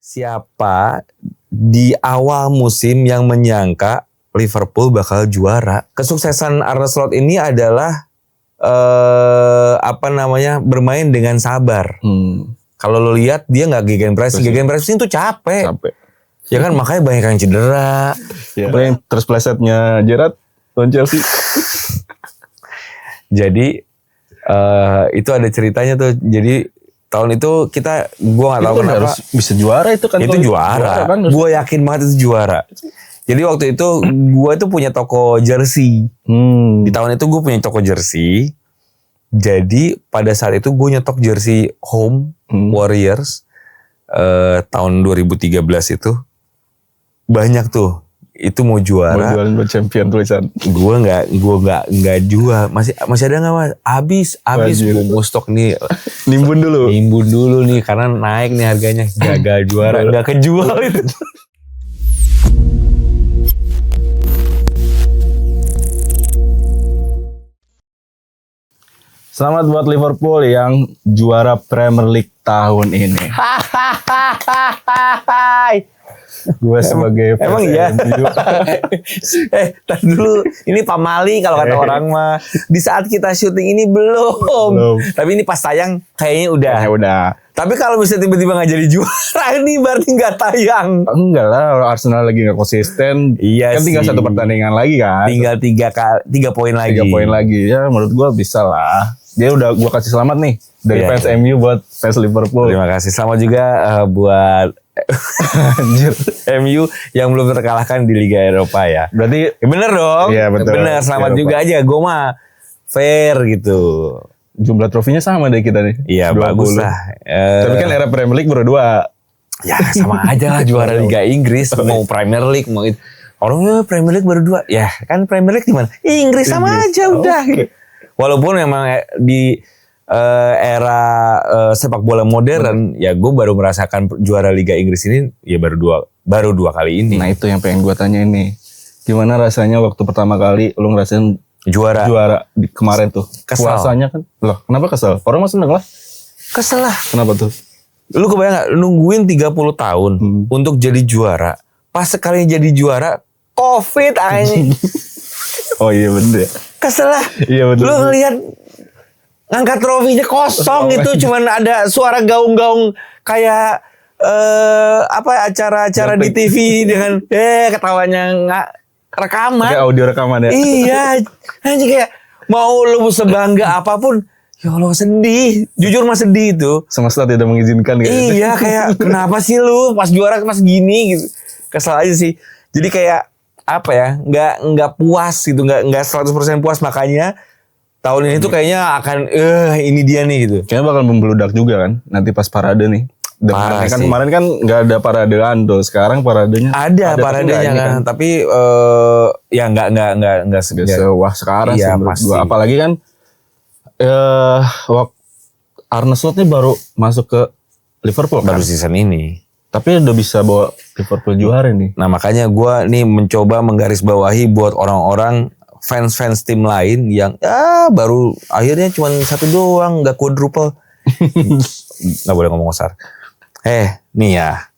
Siapa di awal musim yang menyangka Liverpool bakal juara? Kesuksesan Arne Slot ini adalah bermain dengan sabar. Kalau lo lihat dia nggak gegenpressing itu capek. Ya kan makanya banyak yang cedera. Ya. Yang terus plesetnya Gerrard lawan Chelsea. Jadi itu ada ceritanya tuh. Jadi tahun itu gua nggak tahu kenapa harus bisa juara itu kan. Itu juara. Kan, gue yakin banget itu juara. Jadi waktu itu gue tuh punya toko jersey. Di tahun itu gue punya toko jersey. Jadi pada saat itu gue nyetok jersey home Warriors tahun 2013 itu banyak tuh. Itu mau juara. Mau jualan buat champion tulisan. Gue nggak jual. Masih ada nggak mas? Habis gue stok nih. Nimbun dulu nih karena naik nih harganya. Gagal juara, nggak kejual itu. Selamat buat Liverpool yang juara Premier League tahun ini. Gue sebagai emang iya. Tar dulu, ini pamali kalau kata orang mah. Di saat kita syuting ini belum. Tapi ini pas tayang kayaknya udah. Tapi kalau misalnya tiba-tiba nggak jadi juara ini berarti nggak tayang. Enggak lah, Arsenal lagi nggak konsisten. Iya kan tinggal satu pertandingan lagi kan. Tinggal 3 poin lagi. 3 poin lagi ya, menurut gue bisa lah. Dia udah gue kasih selamat nih dari fans MU buat fans Liverpool. Terima kasih. Selamat juga buat MU yang belum terkalahkan di Liga Eropa ya. Berarti bener dong. Iya betul. Bener. Selamat Eropa juga aja. Gue mah fair gitu. Jumlah trofinya sama deh kita nih. Iya bagus lah. Tapi kan era Premier League baru 2. Ya sama aja lah juara Liga Inggris. Mau Premier League mau itu. Orangnya Premier League baru 2. Ya kan Premier League di mana? Inggris sama aja udah. Okay. Walaupun memang di era sepak bola modern, ya gue baru merasakan juara Liga Inggris ini ya baru dua kali ini. Nah itu yang pengen gue tanya ini. Gimana rasanya waktu pertama kali lu ngerasain juara di kemarin tuh? Kesel. Puasanya kan? Loh, kenapa kesel? Orang mah seneng lah. Kesel lah. Kenapa tuh? Lu kebayang gak? Nungguin 30 tahun untuk jadi juara. Pas sekali jadi juara, COVID anjing. Oh iya bener ya. Kesel lah. Iya bener. Lu ngeliat ngangkat trofinya kosong itu cuman ada suara gaung-gaung kayak acara-acara di TV dengan ketawanya nggak rekaman. Kayak audio rekaman ya. Iya. Anjing kayak mau lu sebangga apapun, ya Allah sedih. Jujur mah sedih itu. Semesta tidak mengizinkan gitu. Iya kayak kenapa sih lu pas juara pas gini gitu. Kesel aja sih. Jadi kayak nggak puas gitu, nggak 100% puas, makanya tahun ini tuh kayaknya akan ini dia nih gitu. Kayaknya bakal membludak juga kan nanti pas parade nih. Kemarin kan nggak ada paradean tuh, sekarang paradenya ada paradenya kan, tapi ya nggak sewah sekarang iya, sih menurut gua. Apalagi kan Arne Slot nih baru masuk ke Liverpool baru kan? season ini. Tapi udah bisa bawa Liverpool juara nih. Nah makanya gue nih mencoba menggarisbawahi buat orang-orang fans tim lain yang baru akhirnya cuma 1 doang, gak quadruple. Gak boleh ngomong kasar. Nih ya.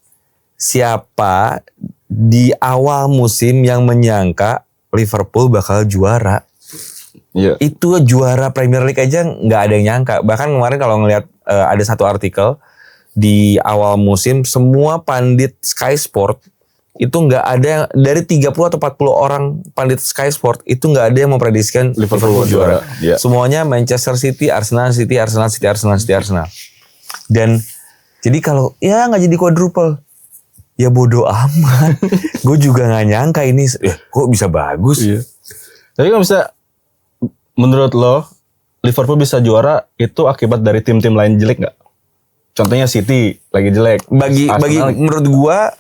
Siapa di awal musim yang menyangka Liverpool bakal juara? Iya. Itu juara Premier League aja gak ada yang nyangka. Bahkan kemarin kalau ngelihat ada satu artikel di awal musim, semua pandit Sky Sport itu nggak ada dari 30 atau 40 orang pandit Sky Sport itu nggak ada yang memprediksikan Liverpool juara. Yeah. Semuanya Manchester City, Arsenal. Dan jadi kalau ya nggak jadi quadruple, ya bodoh amat. Gue juga nggak nyangka ini, kok bisa bagus. Iya. Tapi kan bisa, menurut lo Liverpool bisa juara itu akibat dari tim-tim lain jelek nggak? Contohnya City lagi jelek. Bagi menurut gua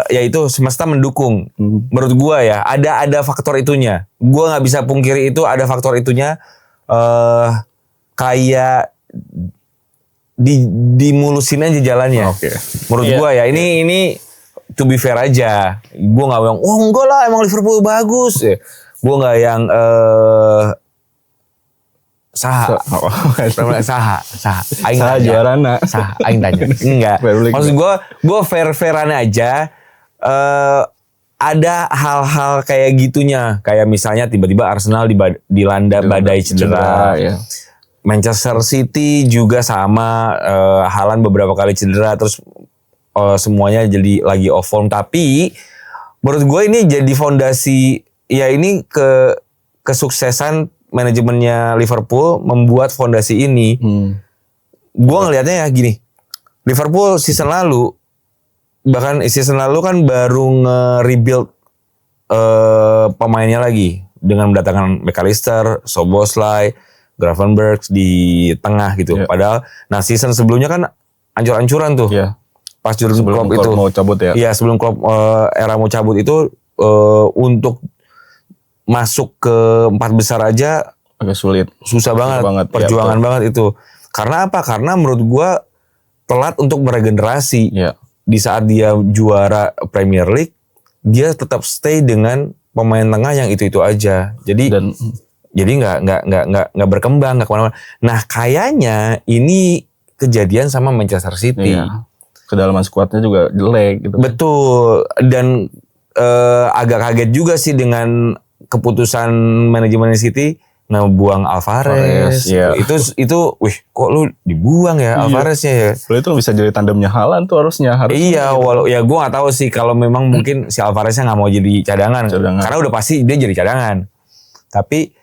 ya itu semesta mendukung. Menurut gua ya ada faktor itunya. Gua nggak bisa pungkiri itu ada faktor itunya. Kayak dimulusin aja jalannya. Okay. Menurut gua ya ini to be fair aja. Gua nggak bilang enggak lah emang Liverpool bagus. Gua nggak yang Saha. Premier League saha. Aing Saha tanya. juarana. Saha aing tanya. Enggak. Maksud gue fair-fairan aja. Ada hal-hal kayak gitunya, kayak misalnya tiba-tiba Arsenal dilanda badai cedera. Ya. Manchester City juga sama, Haaland beberapa kali cedera, terus semuanya jadi lagi off form. Tapi menurut gue ini jadi fondasi, ya ini kesuksesan manajemennya Liverpool membuat fondasi ini. Gue ngelihatnya ya gini, Liverpool season lalu kan baru nge-rebuild pemainnya lagi dengan mendatangkan McAllister, Szoboszlai, Gravenberch di tengah gitu. Padahal season sebelumnya kan ancur-ancuran tuh. Pas Jurgen Klopp itu mau cabut ya. Iya, sebelum Klopp era mau cabut itu untuk masuk ke 4 besar aja agak sulit. Susah banget. Perjuangan banget itu. Karena apa? Karena menurut gua telat untuk meregenerasi. Di saat dia juara Premier League, dia tetap stay dengan pemain tengah yang itu aja. Jadi nggak berkembang, nggak kemana-mana. Nah, kayaknya ini kejadian sama Manchester City. Kedalaman skuadnya juga jelek gitu. Betul. Dan agak kaget juga sih dengan keputusan manajemen City ngebuang Alvarez. Itu wih, kok lu dibuang ya Alvareznya ya. Itu bisa jadi tandemnya Haaland tuh harusnya. Iya, walau ya gue nggak tahu sih kalau memang mungkin si Alvareznya nggak mau jadi cadangan. Karena udah pasti dia jadi cadangan. Tapi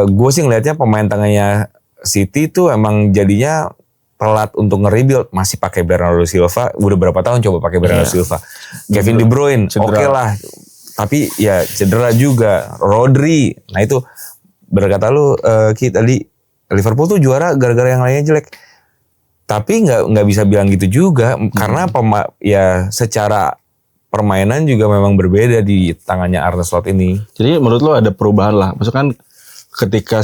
gue sih ngelihatnya pemain tengahnya City tuh emang jadinya telat untuk nge-rebuild. Masih pakai Bernardo Silva, udah berapa tahun coba pakai Bernardo Silva. Kevin De Bruyne, oke lah. Tapi ya cedera juga. Rodri, nah itu berkata lu tadi Liverpool tuh juara gara-gara yang lainnya jelek. Tapi nggak bisa bilang gitu juga karena ya secara permainan juga memang berbeda di tangannya Arne Slot ini. Jadi menurut lo ada perubahan lah. Maksudnya kan ketika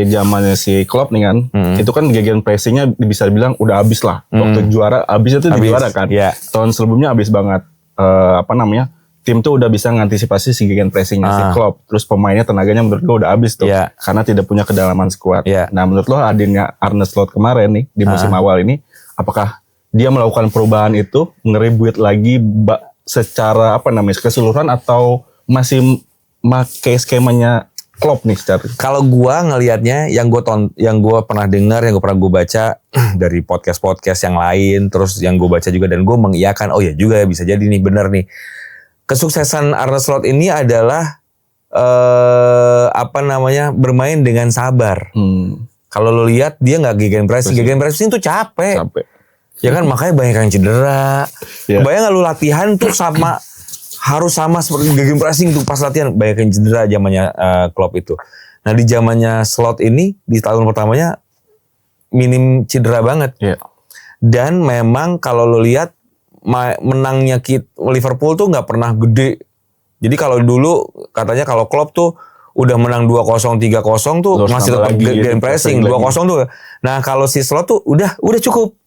zamannya si Klopp nih kan, itu kan gegen pressingnya bisa dibilang udah habis lah. Waktu juara habis itu di juara kan. Tahun sebelumnya habis banget. Tim tuh udah bisa ngantisipasi si gegen pressingnya si Klopp. Terus pemainnya tenaganya menurut gue udah habis tuh. Karena tidak punya kedalaman skuad. Nah menurut lo hadirnya Arne Slot kemarin nih di musim awal ini, apakah dia melakukan perubahan itu, nge-rebuild lagi secara keseluruhan atau masih pakai skemanya Klopp nih secara? Kalau gua ngelihatnya yang gua pernah dengar, yang gua pernah baca dari podcast yang lain, terus yang gua baca juga dan gua mengiyakan, oh ya juga ya bisa jadi nih bener nih. Kesuksesan Arne Slot ini adalah bermain dengan sabar. Kalau lo lihat dia nggak gegen pressing tuh capek. Ya kan makanya banyak yang cedera. Kebayang nggak lu latihan tuh harus sama seperti gegen pressing tuh pas latihan, banyak yang cedera zamannya Klopp itu. Nah di zamannya Slot ini di tahun pertamanya minim cedera banget. Dan memang kalau lo lihat menangnya Liverpool tuh nggak pernah gede. Jadi kalau dulu katanya kalau Klopp tuh udah menang 2-0, 3-0 tuh masih tetap gegen pressing 2-0 tuh. Nah kalau si Slot tuh udah cukup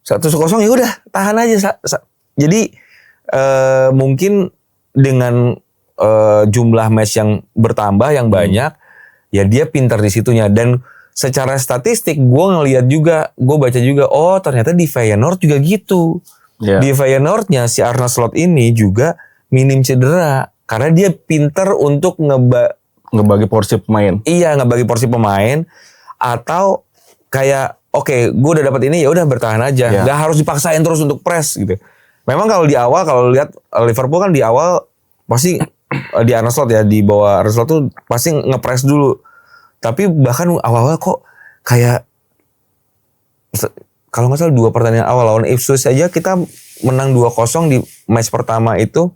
1-0 ya udah tahan aja. Jadi mungkin dengan jumlah match yang bertambah yang banyak, ya dia pintar di situnya. Dan secara statistik gue baca juga, oh ternyata di Feyenoord juga gitu. Di Feyenoordnya si Arne Slot ini juga minim cedera karena dia pintar untuk ngebagi porsi pemain. Iya, ngebagi porsi pemain atau kayak oke, gue udah dapat ini ya udah bertahan aja, nggak harus dipaksain terus untuk press gitu. Memang kalau di awal kalau lihat Liverpool kan di awal pasti di Arne Slot ya, di bawah Arne Slot tuh pasti ngepress dulu. Tapi bahkan awal-awal kok kayak kalau nggak salah 2 pertandingan awal lawan Ipswich aja kita menang 2-0 di match pertama itu.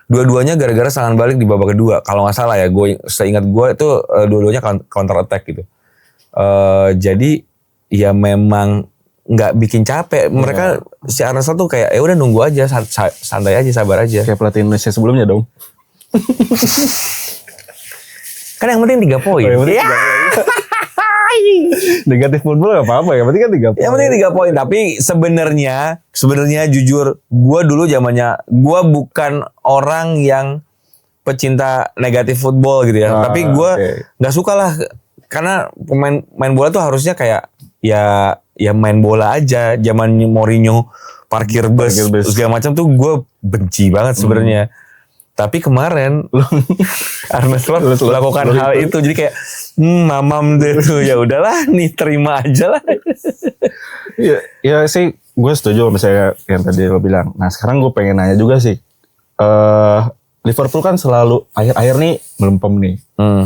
Dua-duanya gara-gara serangan balik di babak kedua. Kalau nggak salah ya, seingat gue itu dua-duanya counter attack gitu. Jadi ya memang nggak bikin capek. Mereka si Arne Slot tuh kayak ya udah nunggu aja, santai aja, sabar aja. Kayak pelatih Indonesia sebelumnya dong. Kan yang penting 3 poin. Negatif football gak apa-apa, yang penting kan 3 poin. Yang penting 3 poin. Tapi sebenarnya jujur, gue dulu zamannya gue bukan orang yang pecinta negatif football gitu ya. Tapi gue nggak suka lah karena main bola tuh harusnya kayak ya main bola aja. Zaman Mourinho parkir bus segala macam tuh gue benci banget sebenarnya. Tapi kemarin Arne Slot melakukan hal itu, jadi kayak mamam deh tuh, ya udahlah nih terima aja lah. ya sih gue setuju misalnya yang tadi lo bilang. Nah sekarang gue pengen nanya juga sih, Liverpool kan selalu akhir-akhir nih melempem nih.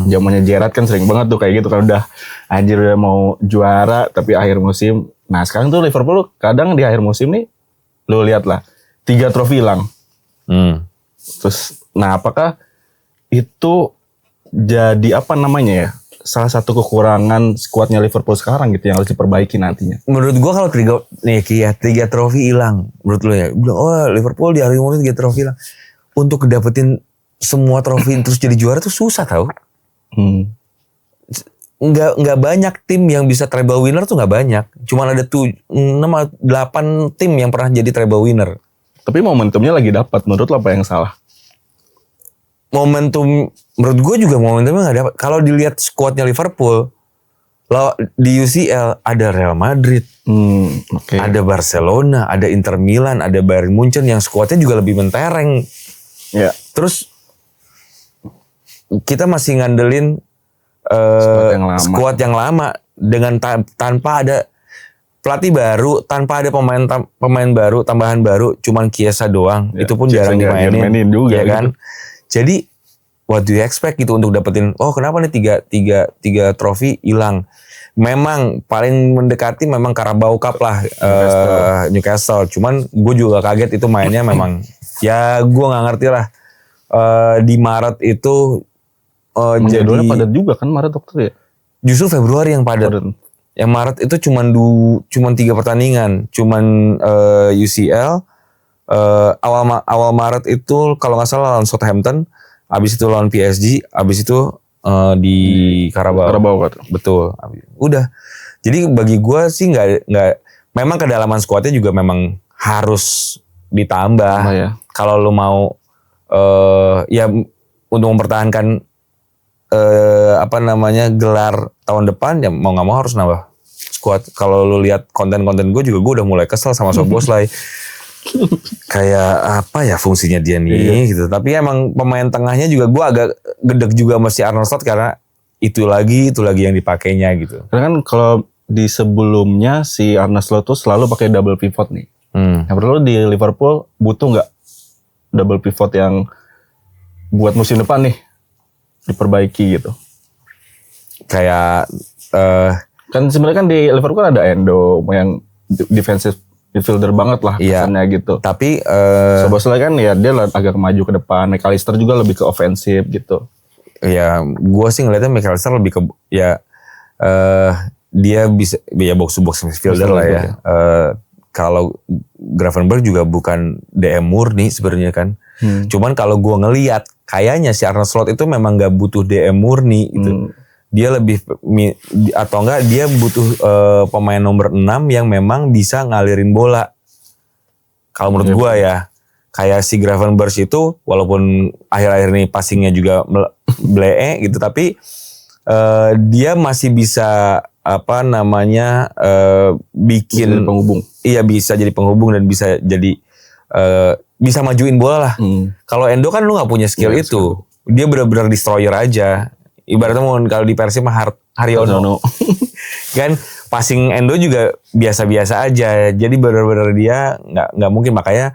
Zamannya Gerrard kan sering banget tuh kayak gitu kan, udah anjir udah mau juara tapi akhir musim. Nah sekarang tuh Liverpool kadang di akhir musim nih lo lihat lah 3 trofi hilang. Terus nah apakah itu jadi apa namanya ya, salah satu kekurangan skuadnya Liverpool sekarang gitu yang harus diperbaiki nantinya? Menurut gua kalau 3 trofi hilang, menurut lo ya, oh Liverpool di akhir musim 3 trofi hilang, untuk dapetin semua trofi terus jadi juara tuh susah tau. Nggak banyak tim yang bisa treble winner tuh, nggak banyak. Cuman ada 6-8 tim yang pernah jadi treble winner. Tapi momentumnya lagi dapat. Menurut lo apa yang salah? Momentum, menurut gue juga momentumnya nggak dapat. Kalau dilihat skuadnya Liverpool, di UCL ada Real Madrid, ada Barcelona, ada Inter Milan, ada Bayern Munchen yang skuadnya juga lebih mentereng. Ya. Terus kita masih ngandelin skuad yang lama dengan tanpa ada pelatih baru, tanpa ada pemain baru, tambahan baru, cuman Chiesa doang. Ya, itu pun jarang dimainin juga, ya kan. Gitu. Jadi what do you expect gitu untuk dapetin, oh kenapa nih tiga trofi hilang. Memang paling mendekati memang Carabao Cup lah, Newcastle. Cuman gue juga kaget itu mainnya memang ya gue nggak ngerti lah. Di Maret itu jadi padat juga kan Maret dokter ya. Justru Februari yang padat. Yang Maret itu cuman 3 pertandingan, cuman UCL. Awal Maret itu kalau nggak salah lawan Southampton, abis itu lawan PSG, abis itu di Carabao. Betul. Udah. Jadi bagi gue sih nggak. Memang kedalaman skuadnya juga memang harus ditambah. Ya. Kalau lu mau ya untuk mempertahankan gelar tahun depan, ya mau nggak mau harus nambah skuad. Kalau lu lihat konten-konten gue juga, gue udah mulai kesel sama Szoboszlai. Kayak apa ya fungsinya dia nih gitu. Tapi emang pemain tengahnya juga gue agak gedek juga sama si Arne Slot karena itu lagi yang dipakainya gitu. Karena kan kalau di sebelumnya si Arne Slot tuh selalu pakai double pivot nih. Yang perlu di Liverpool butuh nggak double pivot yang buat musim depan nih diperbaiki gitu. Kayak kan sebenarnya kan di Liverpool ada Endo yang defensive midfielder banget lah kesannya gitu. Tapi Szoboszlai kan ya dia agak maju ke depan. McAllister juga lebih ke ofensif gitu. Ya gue sih ngeliatnya McAllister lebih ke dia bisa ya box to box midfielder lah ya. Kalau Gravenberch juga bukan DM murni sebenarnya kan. Cuman kalau gue ngelihat kayaknya si Arne Slot itu memang gak butuh DM murni gitu. Dia lebih atau enggak dia butuh pemain nomor 6 yang memang bisa ngalirin bola. Kalau menurut gua ya, kayak si Gravenberch itu walaupun akhir-akhir ini passingnya juga blee gitu, tapi dia masih bisa bikin bisa penghubung. Iya, bisa jadi penghubung dan bisa jadi bisa majuin bola lah. Kalau Endo kan lu nggak punya skill itu. Dia benar-benar destroyer aja. Ibaratnya kalau di Persib mah Haryono. Kan passing Endo juga biasa-biasa aja. Jadi benar-benar dia nggak mungkin, makanya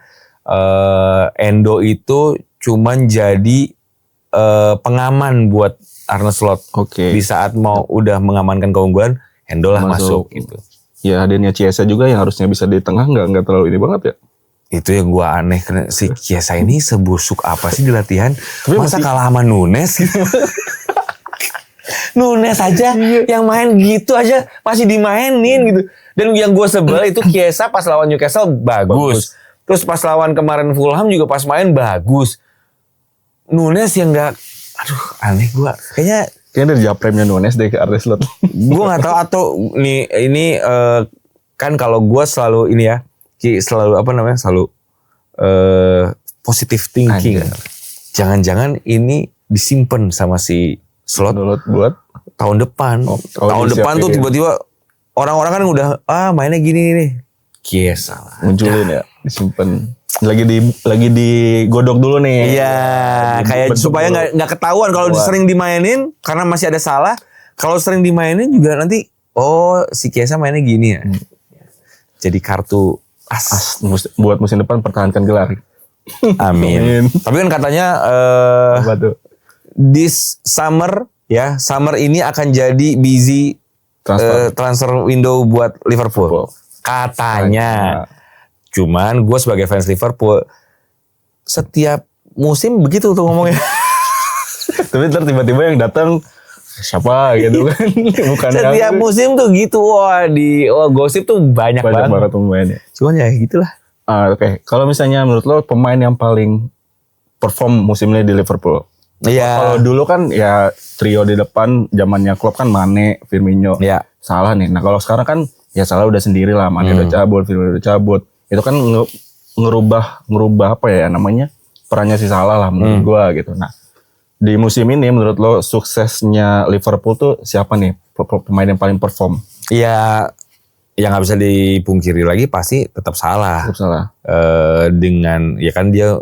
Endo itu cuman jadi pengaman buat Arne Slot. Di saat mau udah mengamankan keunggulan, Endo lah masuk gitu. Ya hadirnya Chiesa juga yang harusnya bisa di tengah nggak terlalu ini banget ya. Itu yang gue aneh, karena si Chiesa ini sebusuk apa sih di latihan? Masa kalah sama Nunes gitu. Nunes aja yang main gitu aja masih dimainin gitu. Dan yang gue sebel itu Chiesa pas lawan Newcastle bagus. Terus pas lawan kemarin Fulham juga pas main bagus. Nunes yang gak, aduh aneh gue. Kayaknya dari japremnya Nunes deh ke Arne Slot. Gue gak tahu atau ini kan kalau gue selalu ini ya, selalu selalu positive thinking. Jangan-jangan ini disimpan sama si Slot buat tahun depan. Tahun depan tuh tiba-tiba orang-orang kan udah mainnya gini nih. Kiesa lah. Munculin ya, disimpan. Lagi digodok dulu nih. Iya, kayak supaya nggak ketahuan kalau sering dimainin karena masih ada salah. Kalau sering dimainin juga nanti si Kiesa mainnya gini ya. Jadi kartu as buat musim depan pertahankan gelar. Amin. Tapi kan katanya this summer ya, summer ini akan jadi busy transfer window buat Liverpool. Katanya. Cuman gue sebagai fans Liverpool setiap musim begitu tuh ngomongnya. Tapi ntar tiba-tiba yang datang siapa gitu kan. Bukan setiap musim tuh gitu. Gosip tuh banyak banget pemainnya. Cuman ya gitulah. Oke. Kalau misalnya menurut lo pemain yang paling perform musim ini di Liverpool? Iya. Kalau dulu kan ya trio di depan zamannya Klopp kan Mane, Firmino, Salah nih. Nah kalau sekarang kan ya Salah udah sendiri lah, Mane udah cabut, Firmino udah cabut. Itu kan ngerubah apa ya namanya, perannya si Salah lah menurut gua gitu. Nah di musim ini menurut lo suksesnya Liverpool tuh siapa nih pemain yang paling perform? Iya, yang nggak bisa dipungkiri lagi pasti tetap Salah. Tetap Salah. Dengan ya kan dia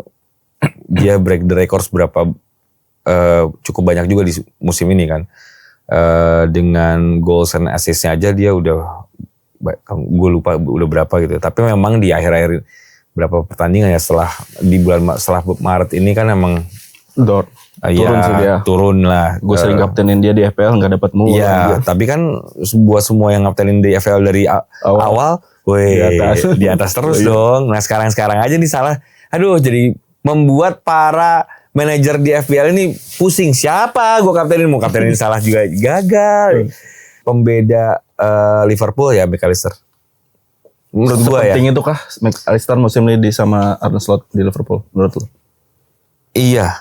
break the records berapa cukup banyak juga di musim ini kan. Dengan goals and assist-nya aja dia udah, gue lupa udah berapa gitu. Tapi memang di akhir-akhir berapa pertandingan ya setelah Maret ini kan emang turun sih dia. Turun lah. Gue sering kaptenin dia di FPL nggak dapat mulu. Iya, tapi kan buat semua yang kaptenin di FPL dari awal, di atas terus dong. Nah sekarang aja nih Salah. Aduh, jadi membuat para manajer di FPL ini pusing. Siapa gue kaptenin? Mau kaptenin Salah juga gagal. Pembeda Liverpool ya McAllister. Menurut gue ya. Penting itu kah McAllister musim ini sama Arne Slot di Liverpool menurut lo? Iya.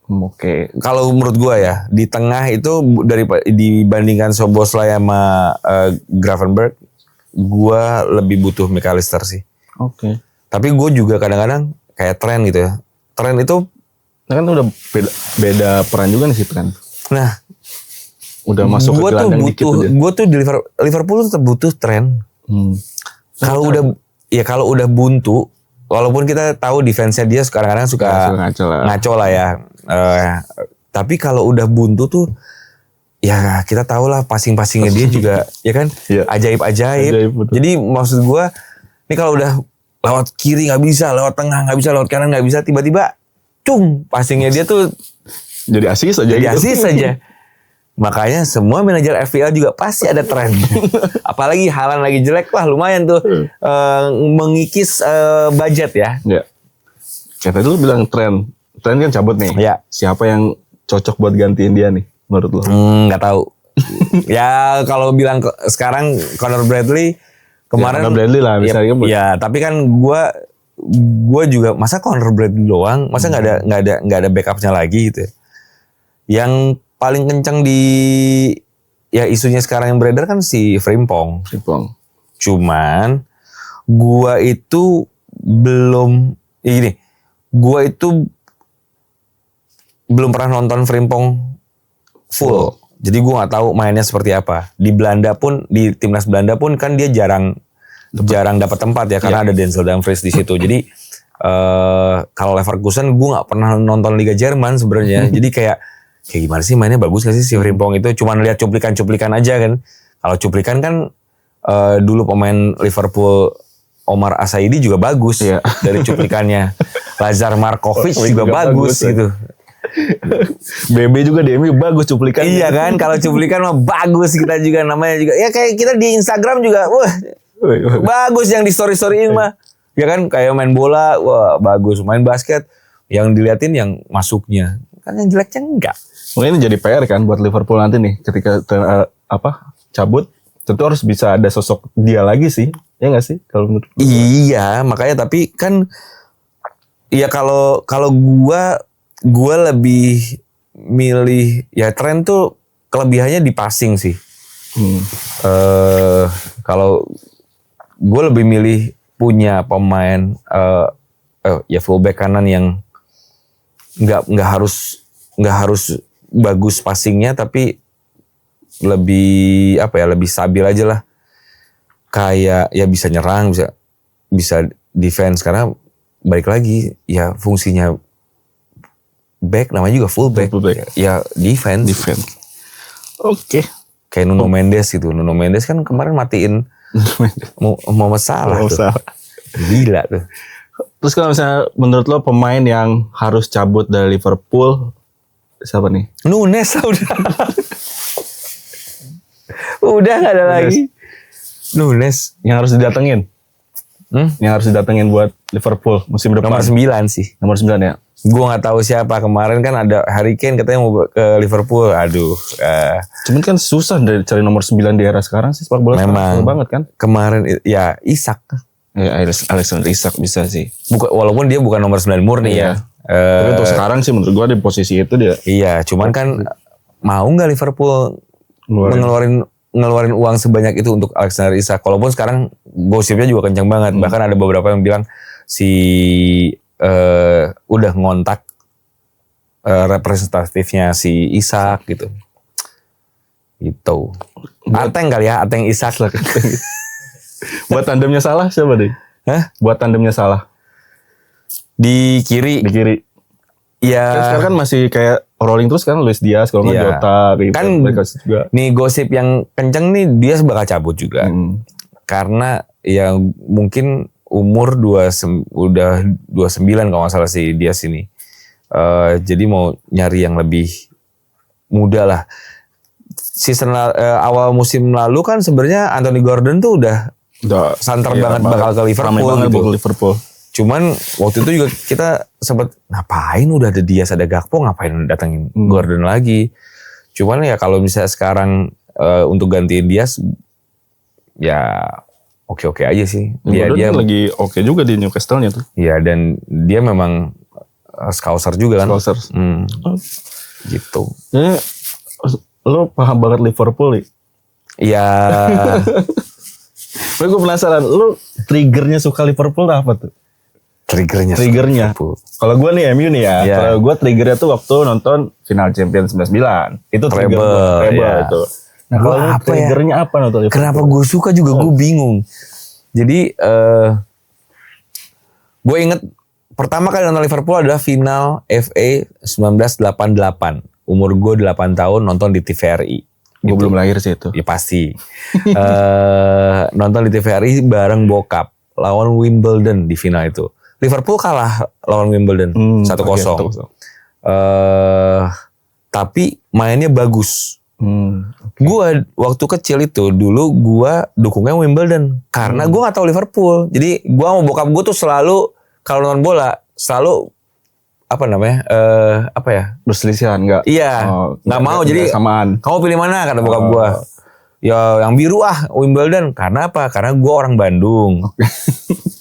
Oke. Kalau menurut gue ya di tengah itu dibandingkan Szoboszlai sama Gravenberch, gue lebih butuh McAllister sih. Oke. Tapi gue juga kadang-kadang kayak tren gitu ya. Tren itu kan udah beda peran juga nih sih kan. Nah, udah masuk ke gelandang dikit aja. Gue tuh di Liverpool tetap butuh tren. Kalau udah buntu, walaupun kita tahu defense-nya dia kadang-kadang suka ngaco lah ya. Tapi kalau udah buntu tuh ya kita tahu lah passing-passingnya dia juga ya kan ajaib-ajaib. Jadi maksud gue ini kalau udah lewat kiri nggak bisa, lewat tengah nggak bisa, lewat kanan nggak bisa, tiba-tiba passingnya dia tuh jadi asis aja. Makanya semua manajer FPL juga pasti ada tren. Apalagi Haaland lagi jelek, wah lumayan tuh mengikis budget ya. Ya. Kayak tadi lu bilang tren kan cabut nih. Ya. Siapa yang cocok buat gantiin dia nih menurut lu? Nggak tahu. Ya kalau bilang sekarang Conor Bradley kemarin. Conor Bradley lah misalnya. Ya tapi kan gue juga masa Conor Bradley doang, masa nggak ada backupnya lagi gitu. Yang paling kencang di isunya sekarang yang beredar kan si Frimpong. Cuman gua itu belum pernah nonton Frimpong full. Jadi gua nggak tahu mainnya seperti apa. Di Belanda pun, di timnas Belanda pun kan dia jarang dapat tempat ya karena ada Denzel Dumfries di situ. Jadi kalau Leverkusen gua nggak pernah nonton Liga Jerman sebenarnya. Jadi kayak gimana sih mainnya, bagus gak sih si Frimpong itu? Cuman lihat cuplikan-cuplikan aja kan. Kalau cuplikan kan dulu pemain Liverpool Omar Asaidi juga bagus dari cuplikannya. Lazar Markovic juga bagus gitu. BB juga di MU bagus cuplikan. Iya kan, kalau cuplikan mah bagus, kita juga namanya juga. Ya kayak kita di Instagram juga, bagus yang di story-storyin mah. Ya kan kayak main bola, wah bagus. Main basket, yang diliatin yang masuknya. Kan yang jeleknya enggak. Mungkin ini jadi PR kan buat Liverpool nanti nih ketika cabut, tentu harus bisa ada sosok dia lagi sih, ya nggak sih kalau menurut? Iya, makanya tapi kan, ya kalau gua lebih milih ya tren tuh kelebihannya di passing sih. Kalau gue lebih milih punya pemain ya fullback kanan yang nggak harus bagus passingnya tapi lebih apa ya, lebih stabil aja lah. Kayak ya bisa nyerang, bisa defense, karena balik lagi ya fungsinya back namanya juga full back. Ya defense. Oke. Kayak Nuno Mendes gitu. Nuno Mendes kan kemarin matiin Mohamed Salah tuh. Gila tuh. Terus kalau misalnya menurut lo pemain yang harus cabut dari Liverpool siapa nih? Nunes udah. Udah gak ada lagi. Nunes yang harus didatengin. Yang harus didatengin buat Liverpool musim depan. Nomor 9 sih. Nomor 9 ya. Gue gak tahu siapa. Kemarin kan ada Harry Kane katanya mau ke Liverpool. Aduh. Cuman kan susah cari nomor 9 di era sekarang sih. Sepak bola memang banget kan. Kemarin ya Isak. Ya Alexander Isak bisa sih. Walaupun dia bukan nomor 9 murni ya. Tapi untuk sekarang sih menurut gue di posisi itu dia. Iya. Cuman kan mau gak Liverpool ngeluarin uang sebanyak itu untuk Alexander Isak. Walaupun sekarang gosipnya juga kencang banget. Bahkan ada beberapa yang bilang udah ngontak representatifnya si Isak gitu. Gitu. Ateng kali ya, Ateng Isak lah. Buat tandemnya Salah siapa deh? Hah? Buat tandemnya Salah. Di kiri. Iya. Sekarang kan masih kayak rolling terus kan, Luis Diaz kalau nggak Jota gitu. Kan juga. Nih gosip yang kenceng nih dia bakal cabut juga. Karena ya mungkin umur udah 29 kalau nggak salah sih Diaz ini. Jadi mau nyari yang lebih muda lah. Season awal musim lalu kan sebenarnya Anthony Gordon tuh udah santer banget bakal ke Liverpool gitu. Cuman waktu itu juga kita sempat ngapain udah ada Diaz ada Gakpo ngapain datangin Gordon lagi. Cuman ya kalau misalnya sekarang untuk gantiin Diaz ya oke aja sih. Dia lagi oke juga di Newcastle-nya tuh. Iya dan dia memang Scouser juga kan. Gitu. Lo paham banget Liverpool ya? Iya. Gue penasaran, lo triggernya suka Liverpool apa tuh? Triggernya. Kalau gue nih MU nih ya. Kalau gue triggernya tuh waktu nonton final Champions 99. Itu trigger gue itu. Nah kalau triggernya apa nonton Liverpool? Kenapa gue suka juga gue bingung. Jadi gue inget pertama kali nonton Liverpool adalah final FA 1988. Umur gue 8 tahun nonton di TVRI. Gue belum lahir sih itu. Ya pasti. Nonton di TVRI bareng bokap. Lawan Wimbledon di final itu. Liverpool kalah lawan Wimbledon 1-0. Tapi mainnya bagus. Gue waktu kecil itu dulu gue dukungnya Wimbledon. Karena gue gak tahu Liverpool. Jadi gue sama bokap gue tuh selalu kalau nonton bola selalu berselisihan enggak? Iya, nggak mau jadi samaan. Kamu pilih mana kata bokap gue? Ya yang biru Wimbledon. Karena apa? Karena gue orang Bandung.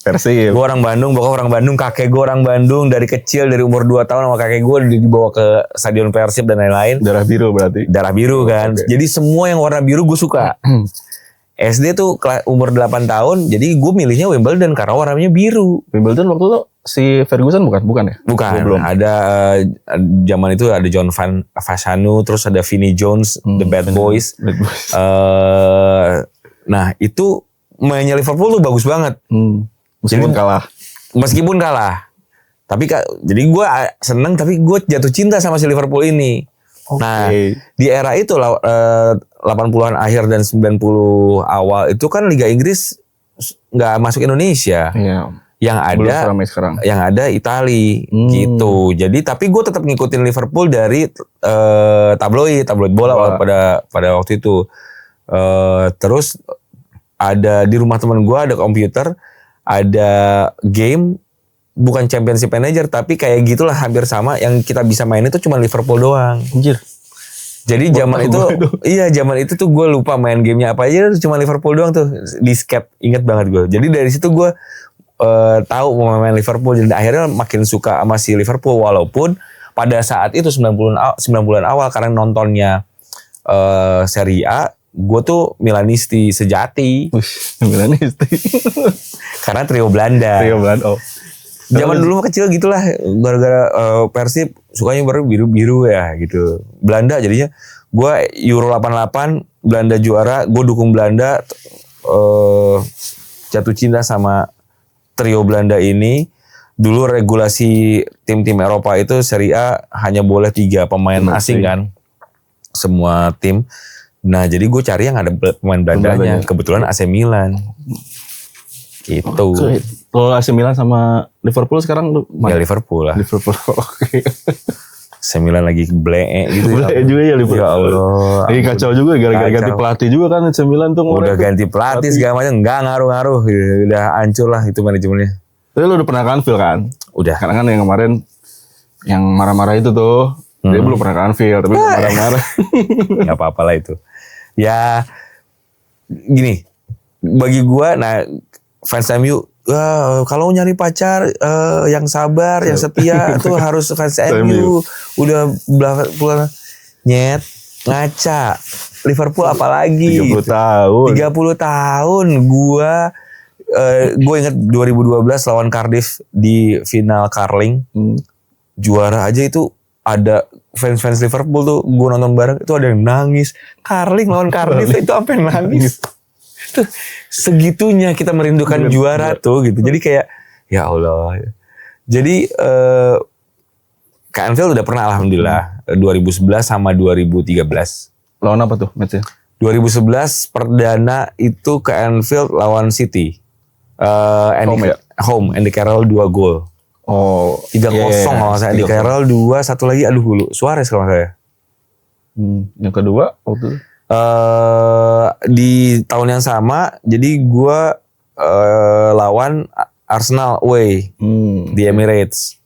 Persib. Gue orang Bandung, bokap orang Bandung, kakek gue orang Bandung dari kecil dari umur 2 tahun sama kakek gue dibawa ke stadion Persib dan lain-lain. Darah biru berarti. Darah biru kan. Jadi semua yang warna biru gue suka. SD tuh umur 8 tahun, jadi gue milihnya Wimbledon karena warnanya biru. Wimbledon waktu itu si Ferguson bukan ya? Bukan. Belum. Ada zaman itu ada John Van Fasanu, terus ada Vinnie Jones, The Bad Boys. Nah itu mainnya Liverpool tuh bagus banget. Meskipun kalah. Tapi jadi gue seneng, tapi gue jatuh cinta sama si Liverpool ini. Nah, di era itu 80-an akhir dan 90 awal itu kan Liga Inggris nggak masuk Indonesia. Yang ada Itali gitu. Jadi tapi gue tetap ngikutin Liverpool dari tabloid bola pada waktu itu. Terus ada di rumah teman gue ada komputer, ada game bukan Championship Manager tapi kayak gitulah hampir sama yang kita bisa main itu cuma Liverpool doang. Anjir. Jadi zaman itu tuh gue lupa main gamenya apa aja cuma Liverpool doang tuh di skate, inget banget gue. Jadi dari situ gue tahu mau main Liverpool dan akhirnya makin suka sama si Liverpool walaupun pada saat itu 9 bulan awal karena nontonnya Serie A gue tuh Milanisti sejati. Milanisti. Karena trio Belanda. Zaman dulu kecil gitulah gara-gara Persib sukanya biru-biru ya gitu. Belanda jadinya gue Euro 88 Belanda juara, gue dukung Belanda, jatuh cinta sama trio Belanda ini. Dulu regulasi tim-tim Eropa itu Serie A hanya boleh 3 pemain asing kan, semua tim. Nah jadi gue cari yang ada pemain Belandanya, kebetulan AC Milan. Gitu. Kalau AC Milan sama Liverpool sekarang lu ya Liverpool lah. Liverpool, oke. AC Milan lagi blek gitu. Blek juga ya Liverpool. Ya Allah. Lagi kacau juga gara-gara ganti pelatih juga kan AC Milan tuh. Udah ganti pelatih segala macam, nggak ngaruh-ngaruh. Udah hancur lah itu manajemennya. Tapi lu udah pernah ke Anfield kan? Udah. Karena kan yang kemarin yang marah-marah itu tuh, dia belum pernah ke Anfield tapi marah-marah. Gak apa-apa lah itu. Ya gini, bagi gua, nah fans MU, kalau nyari pacar yang sabar, yang setia tuh harus fans MU. Udah bulan nyet ngaca. Liverpool apalagi? 30 tahun. 30 tahun gue inget 2012 lawan Cardiff di final Carling. Juara aja itu ada fans Liverpool tuh, gue nonton bareng itu ada yang nangis. Carling lawan Cardiff itu sampai nangis. Tuh segitunya kita merindukan juara tuh gitu. Jadi kayak ya Allah. Jadi ke Anfield udah pernah alhamdulillah 2011 sama 2013. Lawan apa tuh matchnya? 2011 perdana itu ke Anfield lawan City. Home, Andy Carroll 2 gol. Oh, 3-0 kalau saya. Andy Carroll 2, satu lagi aduh Suarez kalau saya. Yang kedua waktu di tahun yang sama, jadi gue lawan Arsenal away di Emirates.